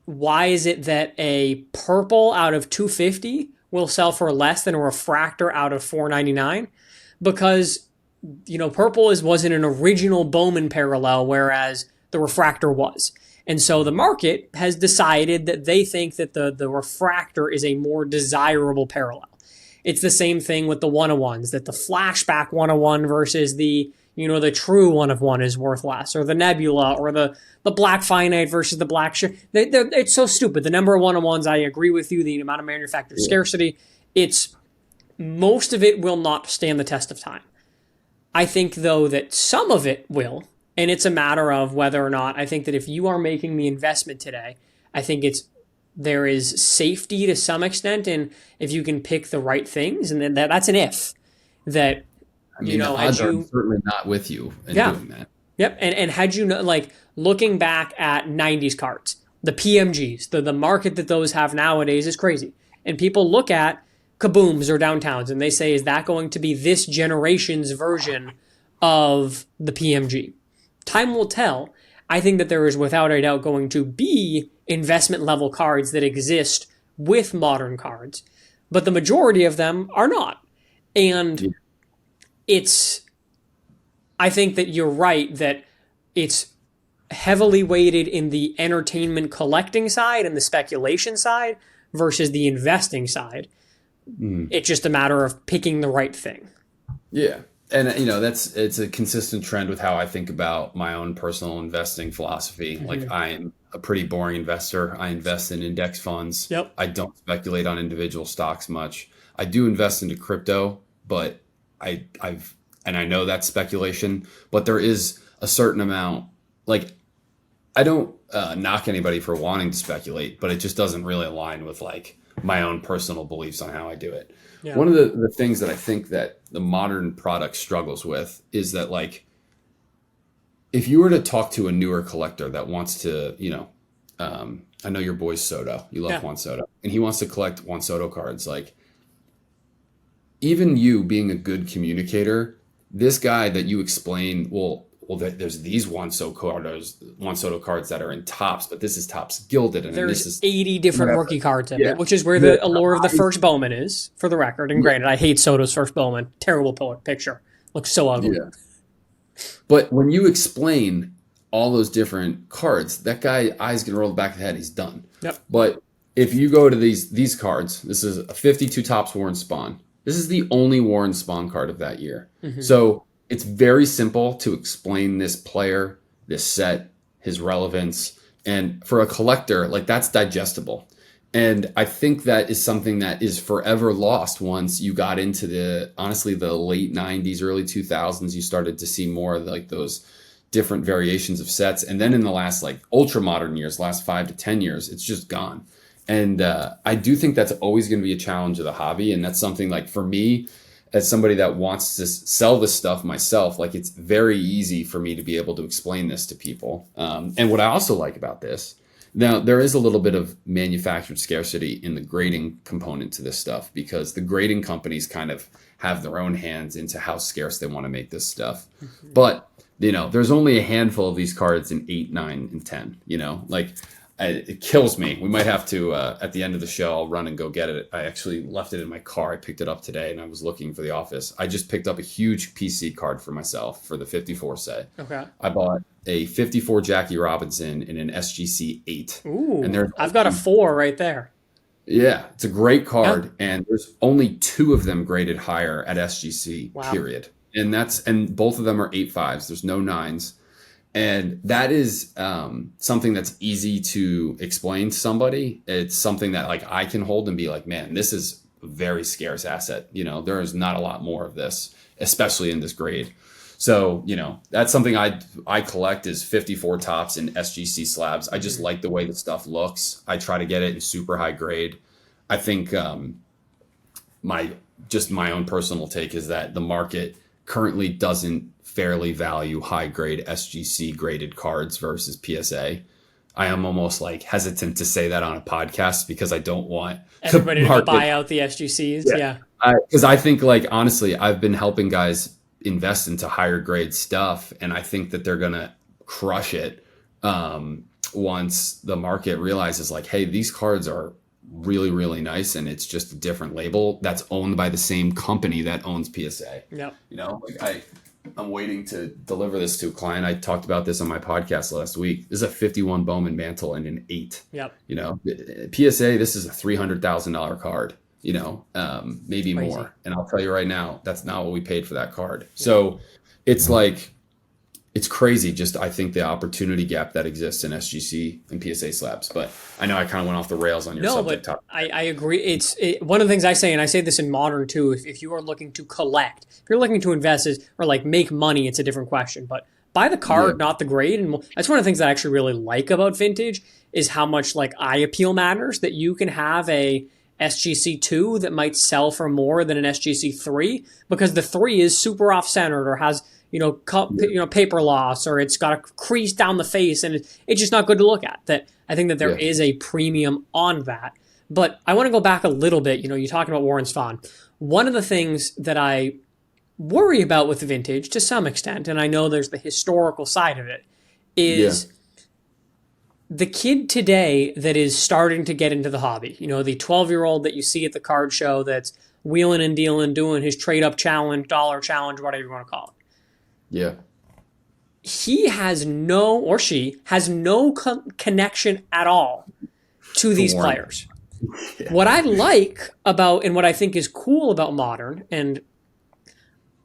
why is it that a purple out of 250 will sell for less than a refractor out of 499? Because, purple wasn't an original Bowman parallel, whereas the refractor was. And so the market has decided that they think that the refractor is a more desirable parallel. It's the same thing with the 101s, that the flashback 101 versus the true 1 is worth less, or the nebula, or the black finite versus the black it's so stupid. The number of 101s, I agree with you, the amount of manufactured scarcity, most of it will not stand the test of time. I think, though, that some of it will, and it's a matter of whether or not, I think that if you are making the investment today, I think there is safety to some extent, and if you can pick the right things, and then that's an if, that, the odds are certainly not with you in doing that. Yep, and had you looking back at 90s cards, the PMGs, the market that those have nowadays is crazy. And people look at kabooms or downtowns and they say, is that going to be this generation's version of the PMG? Time will tell. I think that there is without a doubt going to be investment level cards that exist with modern cards, but the majority of them are not. And I think that you're right that it's heavily weighted in the entertainment collecting side and the speculation side versus the investing side. It's just a matter of picking the right thing. Yeah. And, it's a consistent trend with how I think about my own personal investing philosophy. Mm-hmm. Like, I am a pretty boring investor. I invest in index funds. Yep. I don't speculate on individual stocks much. I do invest into crypto, but I know that's speculation, but there is a certain amount, I don't knock anybody for wanting to speculate, but it just doesn't really align with my own personal beliefs on how I do it. Yeah. One of the things that I think that the modern product struggles with is that if you were to talk to a newer collector that wants to, I know your boy Soto. You love Yeah. Juan Soto, and he wants to collect Juan Soto cards. Like, even you being a good communicator, this guy that you explain, there's these Juan Soto cards that are in tops, but this is tops gilded, and then this There's is 80 different whatever. rookie cards in Yeah. it, which is where the allure of the first Bowman is, for the record. And granted, I hate Soto's first Bowman. Terrible picture. Looks so ugly. Yeah. But when you explain all those different cards, that guy eyes gonna roll the back of the head. He's done. Yep. But if you go to these cards, this is a 52 tops Warren Spahn. This is the only Warren Spahn card of that year. Mm-hmm. So it's very simple to explain this player, this set, his relevance, and for a collector, like, that's digestible. And I think that is something that is forever lost once you got into the late 90s, early 2000s. You started to see more of like those different variations of sets. And then in the last like ultra modern years, last 5 to 10 years, it's just gone. And I do think that's always going to be a challenge of the hobby. And that's something, like, for me, as somebody that wants to sell this stuff myself, like, it's very easy for me to be able to explain this to people. And what I also like about this, now, there is a little bit of manufactured scarcity in the grading component to this stuff, because the grading companies kind of have their own hands into how scarce they want to make this stuff. Mm-hmm. But, there's only a handful of these cards in 8, 9, and 10, like, it kills me. We might have to, at the end of the show, I'll run and go get it. I actually left it in my car. I picked it up today, and I was looking for the office. I just picked up a huge PC card for myself for the 54 set. Okay. I bought a 54 Jackie Robinson in an SGC 8. Ooh, and I've got a 4 right there. Yeah, it's a great card, and there's only 2 of them graded higher at SGC, period. And both of them are 8.5s. There's no 9s. And that is something that's easy to explain to somebody. It's something that, like, I can hold and be like, man, this is a very scarce asset. There is not a lot more of this, especially in this grade. So, that's something I collect, is 54 tops and SGC slabs. I just like the way the stuff looks. I try to get it in super high grade. I think my own personal take is that the market currently doesn't fairly value high grade SGC graded cards versus PSA. I am almost like hesitant to say that on a podcast, because I don't want everybody to buy out the SGCs. Yeah. Because I think, like, honestly, I've been helping guys invest into higher grade stuff, and I think that they're going to crush it once the market realizes, like, hey, these cards are really, really nice, and it's just a different label that's owned by the same company that owns PSA. Yep. I'm waiting to deliver this to a client. I talked about this on my podcast last week. This is a 51 Bowman Mantle and an 8. Yep. PSA, this is a $300,000 card, maybe Crazy. more. And I'll tell you right now, that's not what we paid for that card. So it's like, it's crazy. Just, I think the opportunity gap that exists in SGC and PSA slabs. But I know I kind of went off the rails on your subject. But I agree. One of the things I say, and I say this in modern too, if you are looking to collect, if you're looking to invest or like make money, it's a different question. But buy the card, not the grade. And that's one of the things that I actually really like about vintage, is how much, like, eye appeal matters, that you can have a SGC 2 that might sell for more than an SGC 3, because the 3 is super off-centered or has paper loss, or it's got a crease down the face, and it's just not good to look at. That I think that there is a premium on that. But I want to go back a little bit. You're talking about Warren Spahn. One of the things that I worry about with vintage, to some extent, and I know there's the historical side of it, is the kid today that is starting to get into the hobby. The 12-year-old that you see at the card show that's wheeling and dealing, doing his trade-up challenge, dollar challenge, whatever you want to call it. Yeah. He has no, or she has no connection at all to these players. What I like about, and what I think is cool about modern, and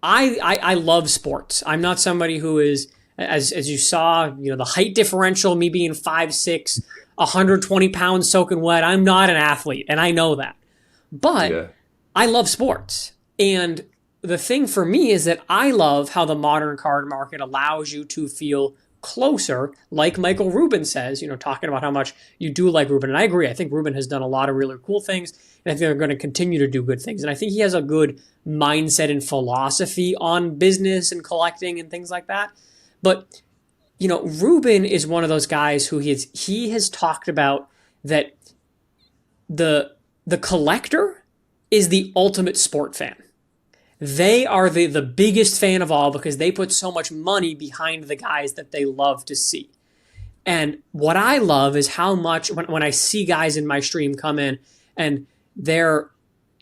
I love sports. I'm not somebody who is, as you saw, the height differential, me being 5'6", 120 pounds soaking wet. I'm not an athlete, and I know that. But I love sports. And the thing for me is that I love how the modern card market allows you to feel closer, like Michael Rubin says, talking about how much you do like Rubin. And I agree. I think Rubin has done a lot of really cool things, and I think they're going to continue to do good things. And I think he has a good mindset and philosophy on business and collecting and things like that. But Ruben is one of those guys who he has talked about that the collector is the ultimate sport fan. They are the biggest fan of all because they put so much money behind the guys that they love to see. And what I love is how much when I see guys in my stream come in and they're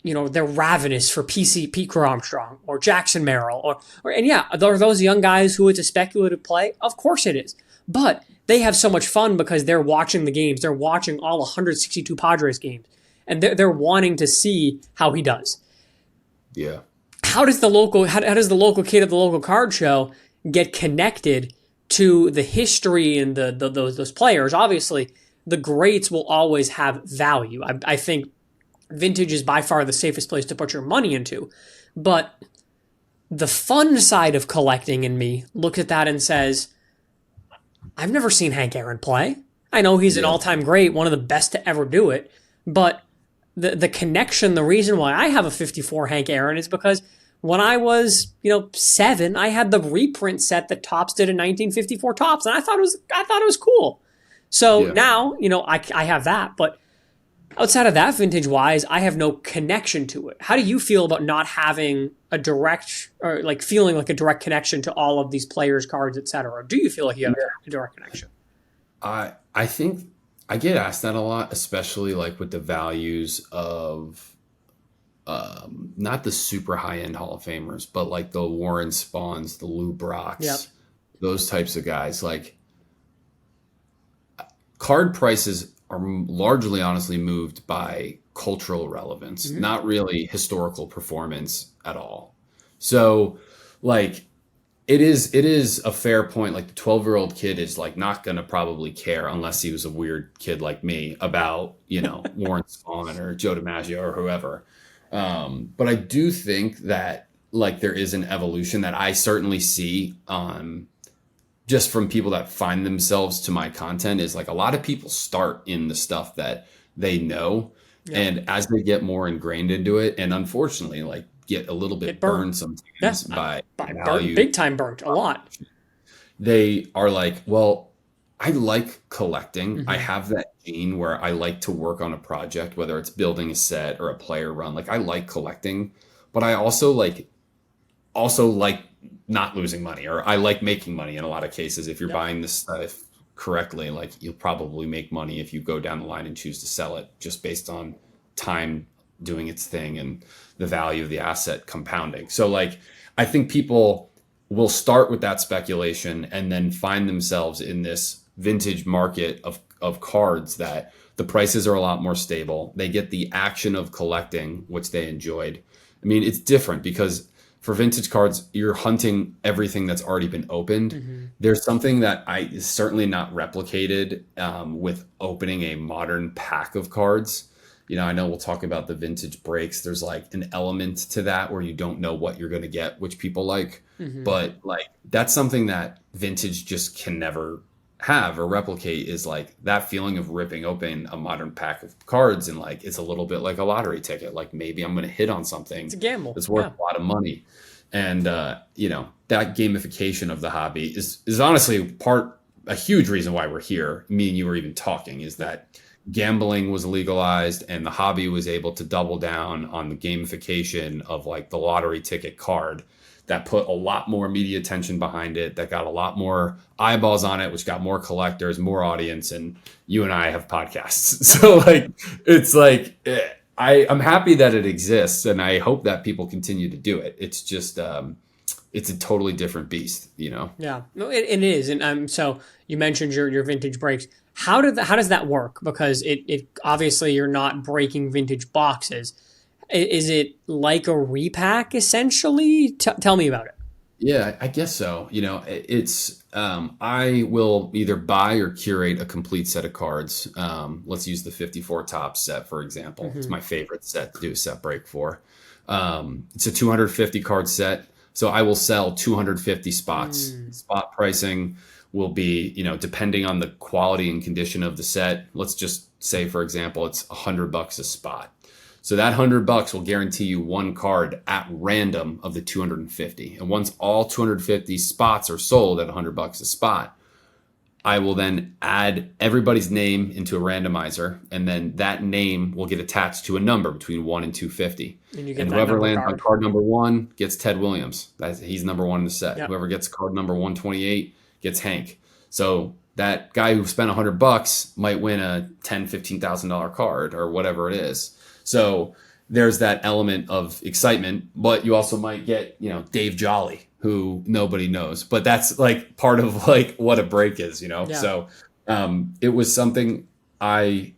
ravenous for Pete Crow Armstrong or Jackson Merrill and yeah, are those young guys who it's a speculative play? Of course it is. But they have so much fun because they're watching the games. They're watching all 162 Padres games. And they're wanting to see how he does. Yeah. How does the local kid at the local card show get connected to the history and those players? Obviously, the greats will always have value. I think vintage is by far the safest place to put your money into. But the fun side of collecting in me looks at that and says, I've never seen Hank Aaron play. I know he's an all-time great, one of the best to ever do it. But the connection, the reason why I have a 54 Hank Aaron is because when I was, 7, I had the reprint set that Topps did in 1954 Topps, and I thought it was cool. So now, I have that, but outside of that, vintage-wise, I have no connection to it. How do you feel about not having a direct, or like feeling like a direct connection to all of these players' cards, et cetera? Do you feel like you have a direct connection? I think I get asked that a lot, especially like with the values of not the super high-end Hall of Famers, but like the Warren Spahns, the Lou Brocks, those types of guys. Like card prices are largely honestly moved by cultural relevance, not really historical performance at all. So like it is a fair point. Like the 12-year-old kid is like not going to probably care unless he was a weird kid like me about, Warren Spahn or Joe DiMaggio or whoever. But I do think that like there is an evolution that I certainly see just from people that find themselves to my content is like a lot of people start in the stuff that they know. Yeah. And as they get more ingrained into it, and unfortunately, like get a little bit burned sometimes by value, big time burnt a lot. They are like, well, I like collecting. I have that gene where I like to work on a project, whether it's building a set or a player run. Like I like collecting, but I also like not losing money, or I like making money in a lot of cases. If you're buying this stuff correctly, like you'll probably make money if you go down the line and choose to sell it just based on time doing its thing and the value of the asset compounding. So like, I think people will start with that speculation and then find themselves in this vintage market of cards that the prices are a lot more stable. They get the action of collecting, which they enjoyed. I mean, it's different because for vintage cards, you're hunting everything that's already been opened. There's something that is certainly not replicated with opening a modern pack of cards. I know we'll talk about the vintage breaks. There's like an element to that where you don't know what you're going to get, which people like. But like that's something that vintage just can never have or replicate, is like that feeling of ripping open a modern pack of cards, and like it's a little bit like a lottery ticket. Like maybe I'm going to hit on something. It's a gamble. That's worth a lot of money. And that gamification of the hobby is honestly a huge reason why we're here. Me and you were even talking, is that gambling was legalized and the hobby was able to double down on the gamification of like the lottery ticket card that put a lot more media attention behind it, that got a lot more eyeballs on it, which got more collectors, more audience. And you and I have podcasts. So like, it's like, I'm happy that it exists, and I hope that people continue to do it. It's just, it's a totally different beast, Yeah, no, it is. And so you mentioned your vintage breaks. How does that work? Because it obviously you're not breaking vintage boxes. Is it like a repack essentially? Tell me about it. Yeah, I guess so. It's I will either buy or curate a complete set of cards. Let's use the 54 Topps set, for example. It's my favorite set to do a set break for. It's a 250 card set. So I will sell 250 spots. Spot pricing will be, depending on the quality and condition of the set. Let's just say, for example, it's $100 a spot. So that $100 will guarantee you one card at random of the 250. And once all 250 spots are sold at $100 a spot, I will then add everybody's name into a randomizer, and then that name will get attached to a number between 1 and 250. And you get And that whoever number lands on card. card number 1 gets Ted Williams. He's number 1 in the set. Yep. Whoever gets card number 128 gets Hank. So that guy who spent $100 might win a $10,000-$15,000 card or whatever it is. So there's that element of excitement, but you also might get, Dave Jolly, who nobody knows, but that's like part of like what a break is, Yeah. So it was something I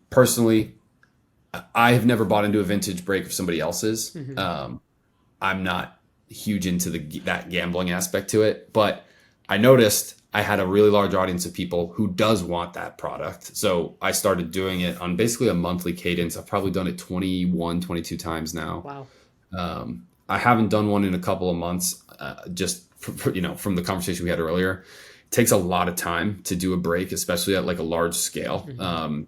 have never bought into a vintage break of somebody else's. Mm-hmm. I'm not huge into that gambling aspect to it, but I noticed I had a really large audience of people who does want that product. So I started doing it on basically a monthly cadence. I've probably done it 21, 22 times now. Wow. I haven't done one in a couple of months, from the conversation we had earlier. It takes a lot of time to do a break, especially at like a large scale. Mm-hmm.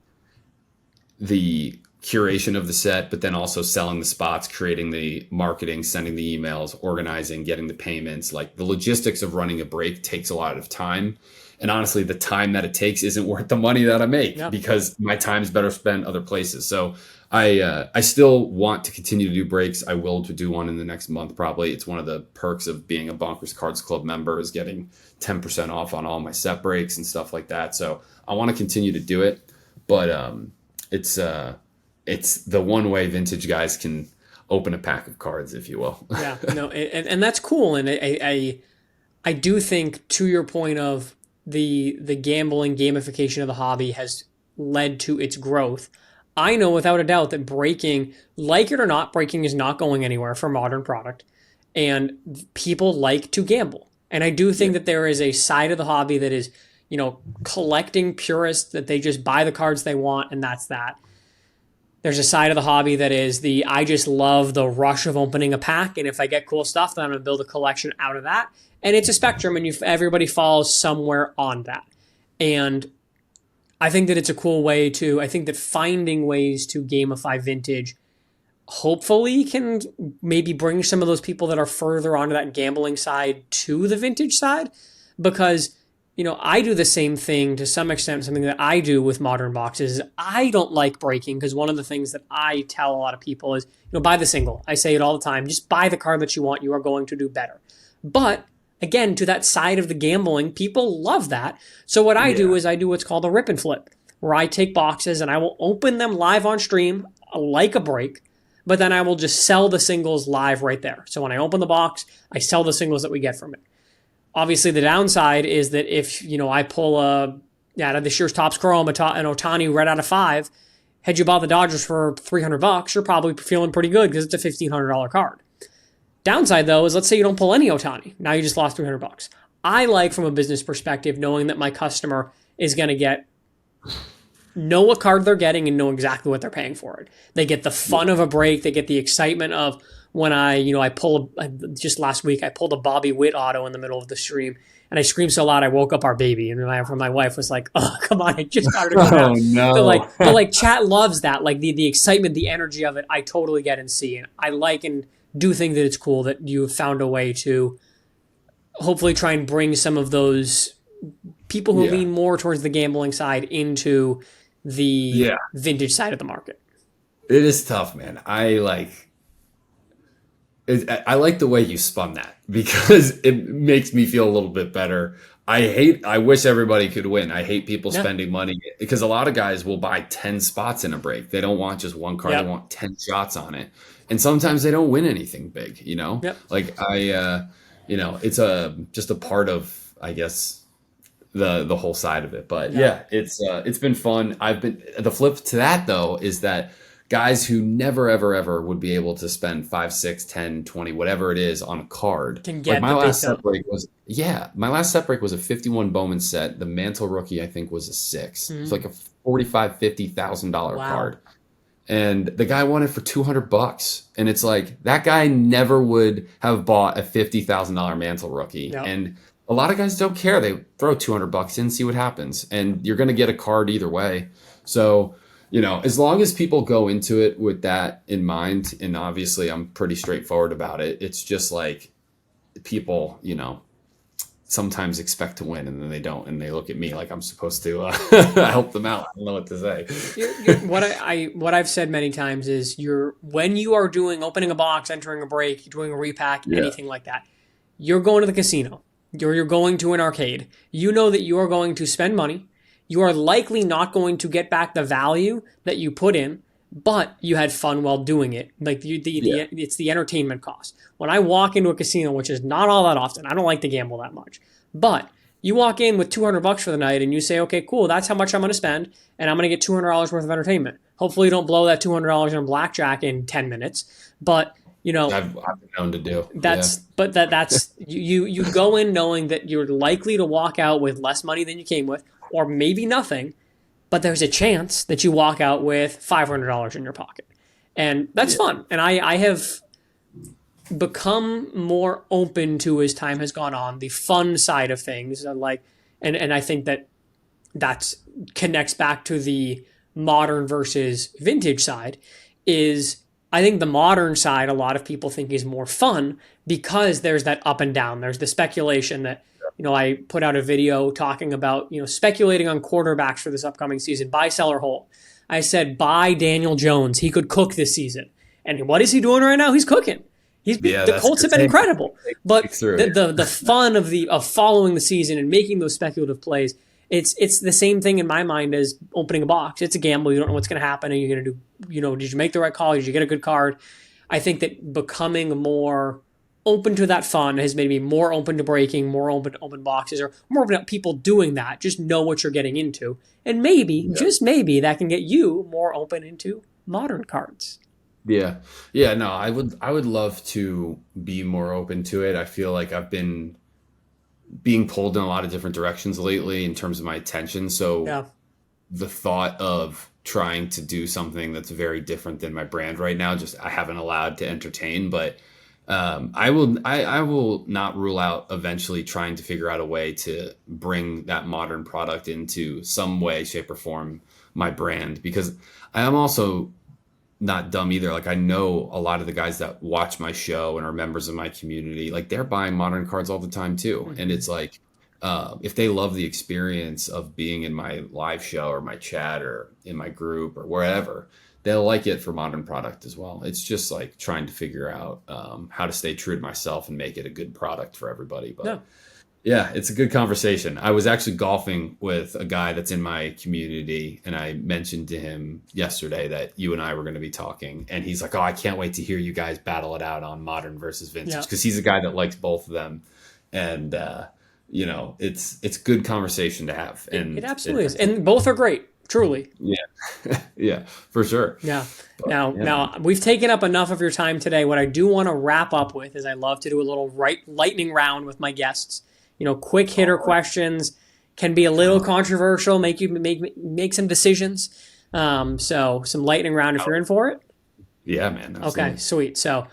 The curation of the set, but then also selling the spots, creating the marketing, sending the emails, organizing, getting the payments, like the logistics of running a break takes a lot of time. And honestly, the time that it takes isn't worth the money that I make because my time is better spent other places. So I still want to continue to do breaks. I will to do one in the next month. Probably. It's one of the perks of being a Bonkers Cards Club member is getting 10% off on all my set breaks and stuff like that. So I want to continue to do it, but it's the one way vintage guys can open a pack of cards, if you will. Yeah, no, and that's cool. And I do think, to your point of the gambling gamification of the hobby has led to its growth. I know without a doubt that breaking, like it or not, breaking is not going anywhere for modern product. And people like to gamble. And I do think that there is a side of the hobby that is, collecting purists, that they just buy the cards they want and that's that. There's a side of the hobby that is I just love the rush of opening a pack. And if I get cool stuff, then I'm going to build a collection out of that. And it's a spectrum, and everybody falls somewhere on that. And I think that it's a cool way I think that finding ways to gamify vintage hopefully can maybe bring some of those people that are further onto that gambling side to the vintage side. Because I do the same thing to some extent. Something that I do with modern boxes is I don't like breaking, because one of the things that I tell a lot of people is, buy the single. I say it all the time. Just buy the card that you want. You are going to do better. But again, to that side of the gambling, people love that. So what I do is I do what's called a rip and flip, where I take boxes and I will open them live on stream like a break, but then I will just sell the singles live right there. So when I open the box, I sell the singles that we get from it. Obviously, the downside is that if, I pull out of this year's Topps Chrome, an Ohtani red out of 5, had you bought the Dodgers for $300, you're probably feeling pretty good because it's a $1,500 card. Downside, though, is let's say you don't pull any Ohtani. Now you just lost $300. I like, from a business perspective, knowing that my customer is going to know what card they're getting and know exactly what they're paying for it. They get the fun of a break. They get the excitement of when just last week, I pulled a Bobby Witt auto in the middle of the stream, and I screamed so loud I woke up our baby. And my wife was like, "Oh, come on, I just got her to go down." Oh no! But chat loves that, like the excitement, the energy of it. I totally get and see, and I like and do think that it's cool that you found a way to hopefully try and bring some of those people who lean more towards the gambling side into the vintage side of the market. It is tough, man. I like the way you spun that, because it makes me feel a little bit better. I wish everybody could win. I hate people spending money, because a lot of guys will buy 10 spots in a break. They don't want just one card. They want 10 shots on it. And sometimes they don't win anything big, Like it's just a part of, I guess, the whole side of it. But it's been fun. The flip to that, though, is that guys who never, ever, ever would be able to spend 5, 6, 10, 20, whatever it is on a card. Can get my last set break was a 51 Bowman set. The Mantle rookie, I think, was a 6. Mm-hmm. It's like a $45,000-$50,000 card. And the guy won it for $200. And it's like, that guy never would have bought a $50,000 Mantle rookie. Yep. And a lot of guys don't care. They throw $200 in, see what happens. And you're going to get a card either way. So, as long as people go into it with that in mind, and obviously I'm pretty straightforward about it. It's just like people, sometimes expect to win, and then they don't, and they look at me like I'm supposed to help them out. I don't know what to say. What I've said many times is when you are doing opening a box, entering a break, doing a repack, anything like that, you're going to the casino. You're going to an arcade. You know that you are going to spend money. You are likely not going to get back the value that you put in, but you had fun while doing it. Like it's the entertainment cost. When I walk into a casino, which is not all that often, I don't like to gamble that much, but you walk in with $200 for the night and you say, okay, cool, that's how much I'm going to spend, and I'm going to get $200 worth of entertainment. Hopefully you don't blow that $200 on blackjack in 10 minutes, but I've been known to do. That's you go in knowing that you're likely to walk out with less money than you came with, or maybe nothing, but there's a chance that you walk out with $500 in your pocket. And that's fun. And I have become more open to, as time has gone on, the fun side of things. And I think that connects back to the modern versus vintage side. Is I think the modern side, a lot of people think, is more fun because there's that up and down. There's the speculation that, I put out a video talking about, speculating on quarterbacks for this upcoming season, buy, sell, or hold. I said, buy Daniel Jones. He could cook this season. And what is he doing right now? He's cooking. The Colts have been incredible. But the fun of following the season and making those speculative plays, it's the same thing in my mind as opening a box. It's a gamble. You don't know what's going to happen. Are you going to do, did you make the right call? Did you get a good card? I think that becoming more open to that fun has made me more open to breaking, more open to open boxes, or more open to people doing that. Just know what you're getting into. And maybe, just maybe, that can get you more open into modern cards. Yeah. Yeah, no, I would love to be more open to it. I feel like I've been being pulled in a lot of different directions lately in terms of my attention. So the thought of trying to do something that's very different than my brand right now, I haven't allowed to entertain, but I will not rule out eventually trying to figure out a way to bring that modern product into some way, shape, or form my brand, because I am also not dumb either. Like, I know a lot of the guys that watch my show and are members of my community, like, they're buying modern cards all the time too. Mm-hmm. And it's like, if they love the experience of being in my live show or my chat or in my group or wherever, they'll like it for modern product as well. It's just like trying to figure out how to stay true to myself and make it a good product for everybody. But yeah, it's a good conversation. I was actually golfing with a guy that's in my community, and I mentioned to him yesterday that you and I were going to be talking, and he's like, oh, I can't wait to hear you guys battle it out on modern versus vintage, because he's a guy that likes both of them. And, it's good conversation to have. And it absolutely is. And both are great. Truly. Yeah. Yeah, for sure. Yeah. Now we've taken up enough of your time today. What I do want to wrap up with is I love to do a little lightning round with my guests. Quick hitter questions, can be a little controversial, make you make some decisions. So some lightning round if you're in for it. Yeah, man. Absolutely. Okay, sweet. So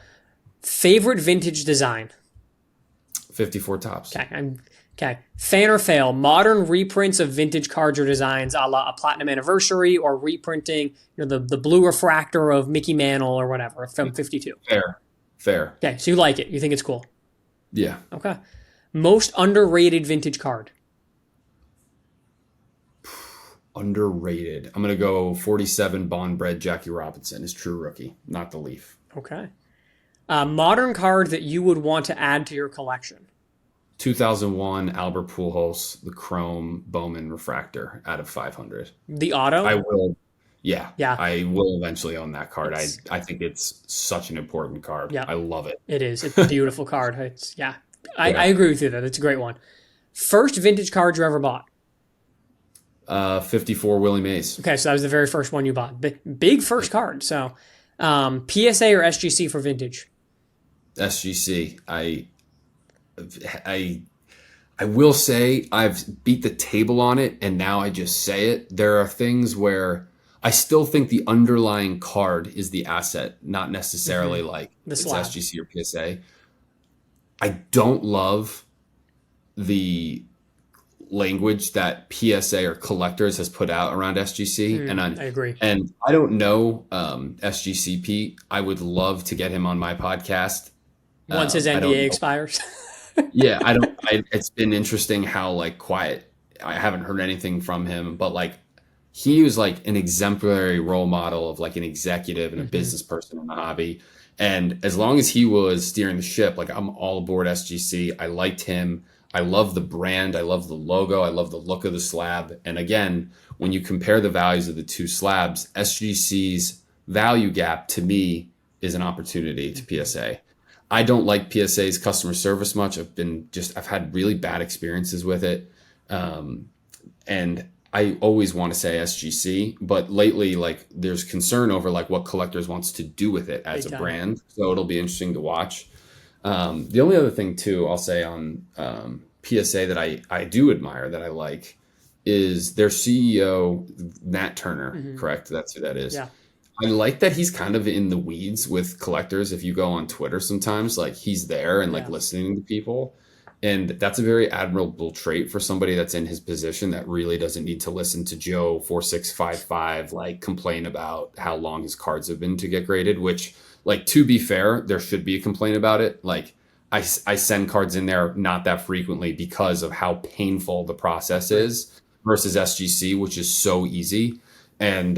favorite vintage design? 54 Tops. Okay. Fan or fail, modern reprints of vintage cards or designs a la a Platinum Anniversary, or reprinting the blue refractor of Mickey Mantle or whatever from 52? Fair. Okay, so you like it. You think it's cool. Yeah. Okay. Most underrated vintage card? Underrated. I'm going to go 47 Bond Bred Jackie Robinson is true rookie, not the Leaf. Okay. Modern card that you would want to add to your collection? 2001 Albert Pujols, the Chrome Bowman Refractor out of 500. The auto? I will. Yeah. I will eventually own that card. I think it's such an important card. Yeah. I love it. It is. It's a beautiful card. I agree with you though. It's a great one. First vintage card you ever bought? 54 Willie Mays. Okay, so that was the very first one you bought. Big first card. So, PSA or SGC for vintage? SGC. I will say I've beat the table on it, and now I just say it. There are things where I still think the underlying card is the asset, not necessarily like it's SGC or PSA. I don't love the language that PSA or collectors has put out around SGC. And I agree. And I don't know SGCP. I would love to get him on my podcast. Once his NDA expires. Yeah, it's been interesting how like quiet. I haven't heard anything from him, but like he was like an exemplary role model of like an executive and a Hmm. business person in the hobby. And as long as he was steering the ship, like I'm all aboard SGC. I liked him. I love the brand. I love the logo. I love the look of the slab. And again, when you compare the values of the two slabs, SGC's value gap to me is an opportunity to PSA. I don't like PSA's customer service much. I've had really bad experiences with it. Um, and I always want to say SGC, but lately, like, there's concern over like what collectors wants to do with it as Big a time. brand. So it'll be interesting to watch. The only other thing too, I'll say on PSA that I do admire that I like is their CEO, Nat Turner, Hmm. correct? That's who that is. Yeah. I like that he's kind of in the weeds with collectors. If you go on Twitter sometimes, like he's there and like Yeah. listening to people. And that's a very admirable trait for somebody that's in his position that really doesn't need to listen to Joe 4655 like complain about how long his cards have been to get graded, which like to be fair, there should be a complaint about it. Like I send cards in there not that frequently because of how painful the process Right. is versus SGC, which is so easy. And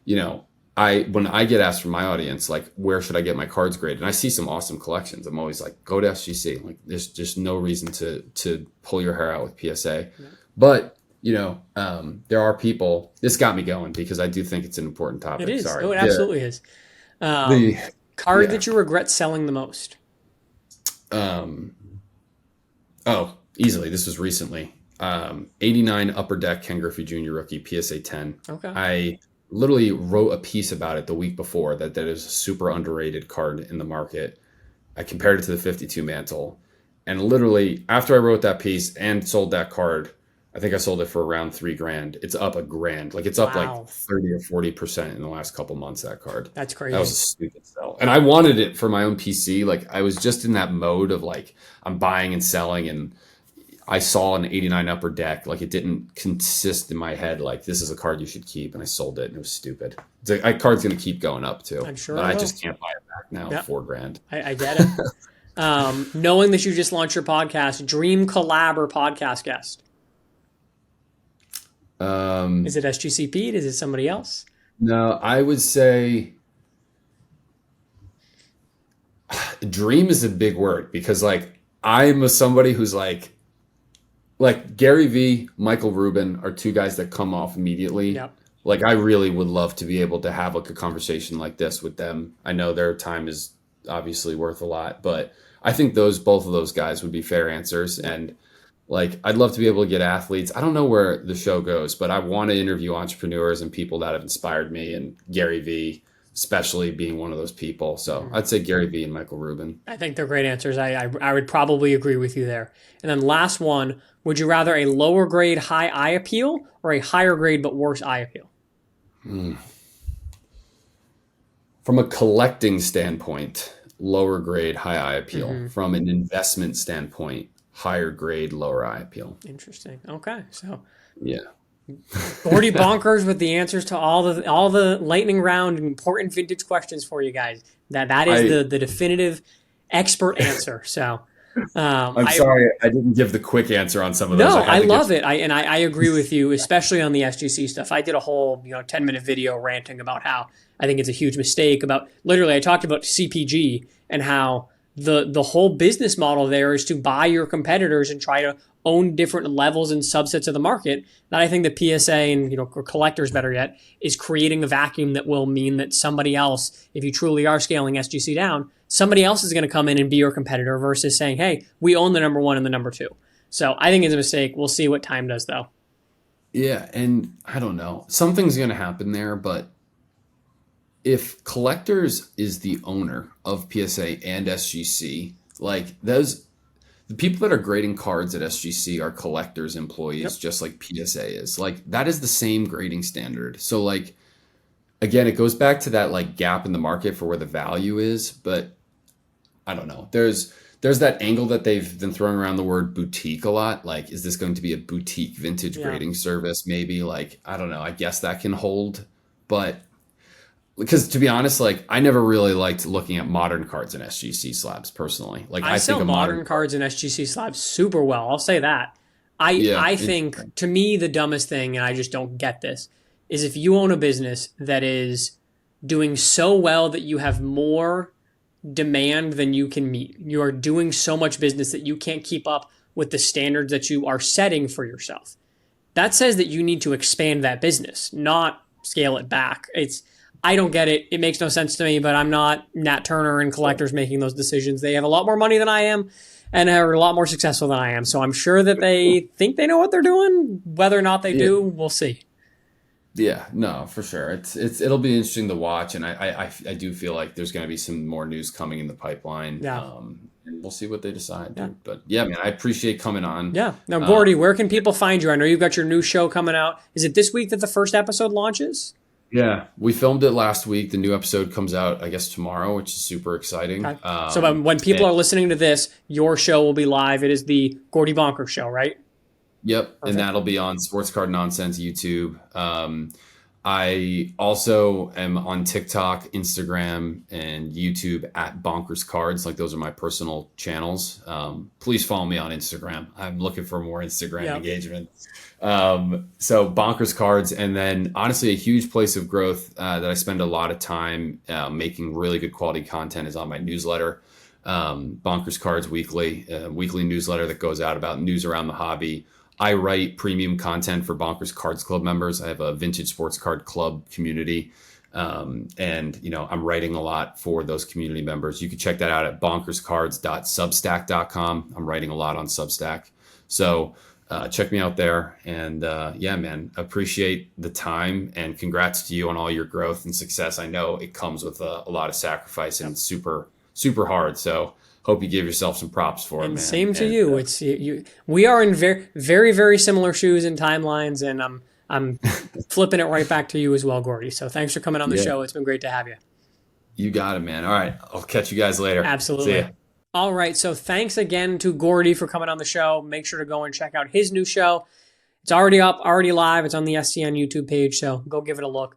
you know, I when I get asked from my audience, like, where should I get my cards graded? And I see some awesome collections. I'm always like, go to SGC. Like, there's just no reason to pull your hair out with PSA. Yeah. But there are people. This got me going because I do think it's an important It topic. is. Sorry. Oh, it absolutely is. The Card yeah. that you regret selling the most. Um, oh, easily. This was recently. 89 Upper Deck Ken Griffey Jr. rookie PSA 10. Okay. I literally wrote a piece about it the week before that is a super underrated card in the market. I compared it to the 52 mantle. And literally after I wrote that piece and sold that card, I think I sold it for around $3,000. It's up $1,000. Like it's up like Wow. 30 or 40% in the last couple months, that card. That's That was a crazy. stupid sell. And I wanted it for my own PC. Like I was just in that mode of like I'm buying and selling, and I saw an 89 Upper Deck. Like it didn't consist in my head like this is a card you should keep, and I sold it and it was stupid. It's like, that card's going to keep going up too. I'm sure But it I will. just can't buy it back now. Yep. $4,000. I get it. Knowing that you just launched your podcast, dream collab or podcast guest. Is it SGC Pete? Is it somebody else? No, I would say dream is a big word because like I'm somebody who's like Gary V, Michael Rubin are two guys that come off immediately. Yep. Like I really would love to be able to have like a conversation like this with them. I know their time is obviously worth a lot, but I think both of those guys would be fair answers. And like I'd love to be able to get athletes. I don't know where the show goes, but I want to interview entrepreneurs and people that have inspired me, and Gary V especially being one of those people. So I'd say Gary V and Michael Rubin. I think they're great answers. I would probably agree with you there. And then last one, would you rather a lower grade high eye appeal or a higher grade but worse eye appeal? From a collecting standpoint, lower grade, high eye appeal. From an investment standpoint, higher grade, lower eye appeal. Interesting. Okay. So Yeah. Gordy Bonkers with the answers to all the lightning round important vintage questions for you guys. That is the definitive expert answer. So I'm sorry I didn't give the quick answer on some of those. no, I to love give- it. I agree with you, especially on the SGC stuff. I did a whole 10-minute video ranting about how I think it's a huge mistake. About literally, I talked about CPG and how the whole business model there is to buy your competitors and try to own different levels and subsets of the market. That I think the PSA and or collectors, better yet, is creating a vacuum that will mean that somebody else, if you truly are scaling SGC down, somebody else is going to come in and be your competitor versus saying, hey, we own the number one and the number two. So I think it's a mistake. We'll see what time does, though. Yeah, and I don't know. Something's going to happen there, but if collectors is the owner of PSA and SGC, like the people that are grading cards at SGC are collectors employees, just like PSA is. Like that is the same grading standard. So like again, it goes back to that like gap in the market for where the value is, but I don't know. There's that angle that they've been throwing around the word boutique a lot. Like, is this going to be a boutique vintage grading service? Maybe like, I don't know. I guess that can hold, but because to be honest, like I never really liked looking at modern cards and SGC slabs personally. Like I I think sell a modern modern card, cards and SGC slabs super well. I'll say that. I yeah, I think to me the dumbest thing, and I just don't get this, is if you own a business that is doing so well that you have more demand than you can meet. You are doing so much business that you can't keep up with the standards that you are setting for yourself. That says that you need to expand that business, not scale it back. I don't get it. It makes no sense to me, but I'm not Nat Turner and collectors making those decisions. They have a lot more money than I am and are a lot more successful than I am. So I'm sure that they think they know what they're doing. Whether or not they yeah. do, we'll see. Yeah, no, for sure. It'll be interesting to watch, and I do feel like there's going to be some more news coming in the pipeline. Yeah. And we'll see what they decide. Yeah. But yeah, man, I appreciate coming on. Yeah. Now, Gordy, where can people find you? I know you've got your new show coming out. Is it this week that the first episode launches? Yeah, we filmed it last week. The new episode comes out, I guess, tomorrow, which is super exciting. Okay. So when people are listening to this, your show will be live. It is the Gordy Bonker Show, right? Yep, Perfect. and that'll be on Sports Card Nonsense YouTube. I also am on TikTok, Instagram, and YouTube at Bonkers Cards. Like those are my personal channels. Please follow me on Instagram. I'm looking for more Instagram engagement. So Bonkers Cards, and then honestly, a huge place of growth that I spend a lot of time making really good quality content is on my newsletter, Bonkers Cards Weekly, weekly newsletter that goes out about news around the hobby. I write premium content for Bonkers Cards Club members. I have a vintage sports card club community. And, you know, I'm writing a lot for those community members. You can check that out at bonkerscards.substack.com. I'm writing a lot on Substack. So check me out there. And yeah, man, appreciate the time and congrats to you on all your growth and success. I know it comes with a lot of sacrifice and it's super, super hard. So hope you give yourself some props for it, man. Same to you. It's you. We are in very, very, very similar shoes and timelines, and I'm flipping it right back to you as well, Gordy. So thanks for coming on the show. It's been great to have you. You got it, man. All right, I'll catch you guys later. Absolutely. See ya. All right. So thanks again to Gordy for coming on the show. Make sure to go and check out his new show. It's already up, already live. It's on the SCN YouTube page, so go give it a look.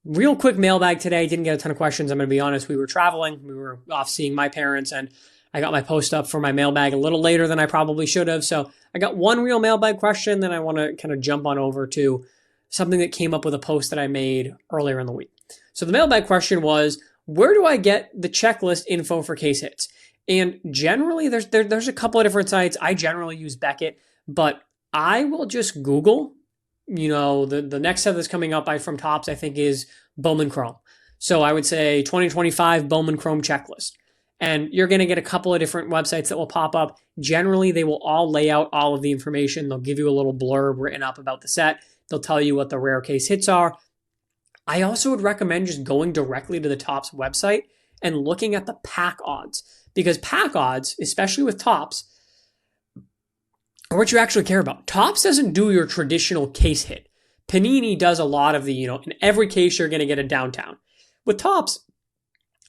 Real quick mailbag today. Didn't get a ton of questions. I'm going to be honest. We were traveling. We were off seeing my parents, and I got my post up for my mailbag a little later than I probably should have. So I got one real mailbag question, then I want to kind of jump on over to something that came up with a post that I made earlier in the week. So the mailbag question was, where do I get the checklist info for case hits? And generally, there's a couple of different sites. I generally use Beckett, but I will just Google, you know, the next set that's coming up from Topps, I think, is Bowman Chrome. So I would say 2025 Bowman Chrome checklist. And you're going to get a couple of different websites that will pop up. Generally, they will all lay out all of the information. They'll give you a little blurb written up about the set. They'll tell you what the rare case hits are. I also would recommend just going directly to the Topps website and looking at the pack odds. Because pack odds, especially with Topps, are what you actually care about. Topps doesn't do your traditional case hit. Panini does a lot of the, you know, in every case you're going to get a downtown. With Topps,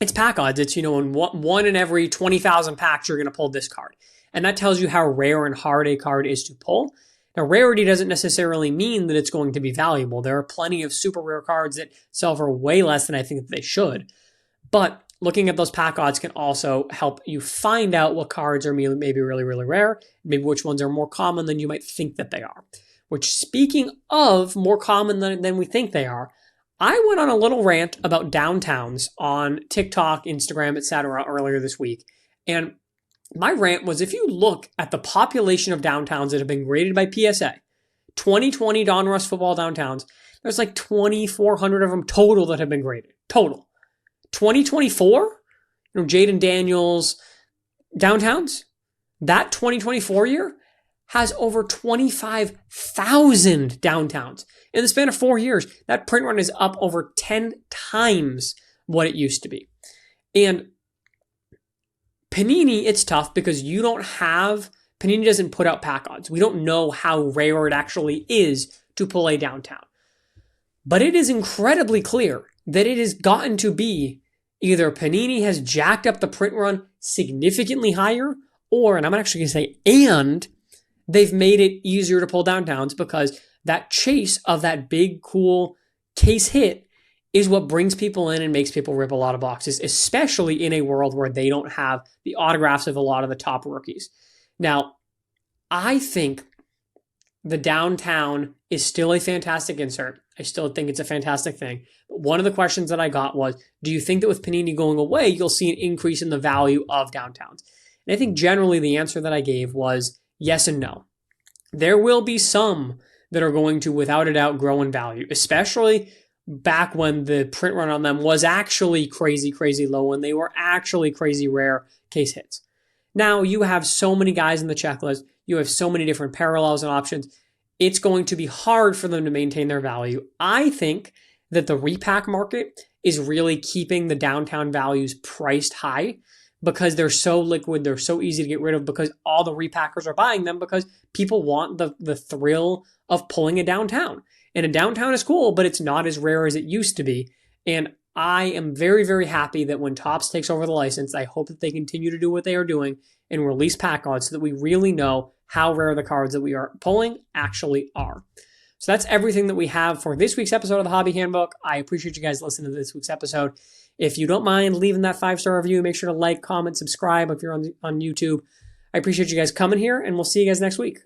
it's pack odds. It's, you know, in one in every 20,000 packs, you're going to pull this card. And that tells you how rare and hard a card is to pull. Now, rarity doesn't necessarily mean that it's going to be valuable. There are plenty of super rare cards that sell for way less than I think that they should. But looking at those pack odds can also help you find out what cards are maybe really, really rare, maybe which ones are more common than you might think that they are. Which, speaking of more common than we think they are, I went on a little rant about downtowns on TikTok, Instagram, etc. earlier this week. And my rant was, if you look at the population of downtowns that have been graded by PSA, 2020 Donruss football downtowns, there's like 2,400 of them total that have been graded. Total. 2024, you know, Jaden Daniels downtowns, that 2024 year has over 25,000 downtowns. In the span of 4 years, that print run is up over 10 times what it used to be. And Panini, it's tough because Panini doesn't put out pack odds. We don't know how rare it actually is to pull a downtown. But it is incredibly clear that it has gotten to be either Panini has jacked up the print run significantly higher, or, and I'm actually going to say, and they've made it easier to pull downtowns because that chase of that big, cool case hit is what brings people in and makes people rip a lot of boxes, especially in a world where they don't have the autographs of a lot of the top rookies. Now, I think the downtown is still a fantastic insert. I still think it's a fantastic thing. But one of the questions that I got was, do you think that with Panini going away, you'll see an increase in the value of downtowns? And I think generally the answer that I gave was yes and no. There will be some that are going to, without a doubt, grow in value, especially back when the print run on them was actually crazy, crazy low and they were actually crazy rare case hits. Now you have so many guys in the checklist. You have so many different parallels and options. It's going to be hard for them to maintain their value. I think that the repack market is really keeping the downtown values priced high because they're so liquid, they're so easy to get rid of because all the repackers are buying them because people want the thrill of pulling a downtown. And a downtown is cool, but it's not as rare as it used to be. And I am very, very happy that when Topps takes over the license, I hope that they continue to do what they are doing and release pack odds so that we really know how rare the cards that we are pulling actually are. So that's everything that we have for this week's episode of the Hobby Handbook. I appreciate you guys listening to this week's episode. If you don't mind leaving that 5-star review, make sure to like, comment, subscribe if you're on YouTube. I appreciate you guys coming here, and we'll see you guys next week.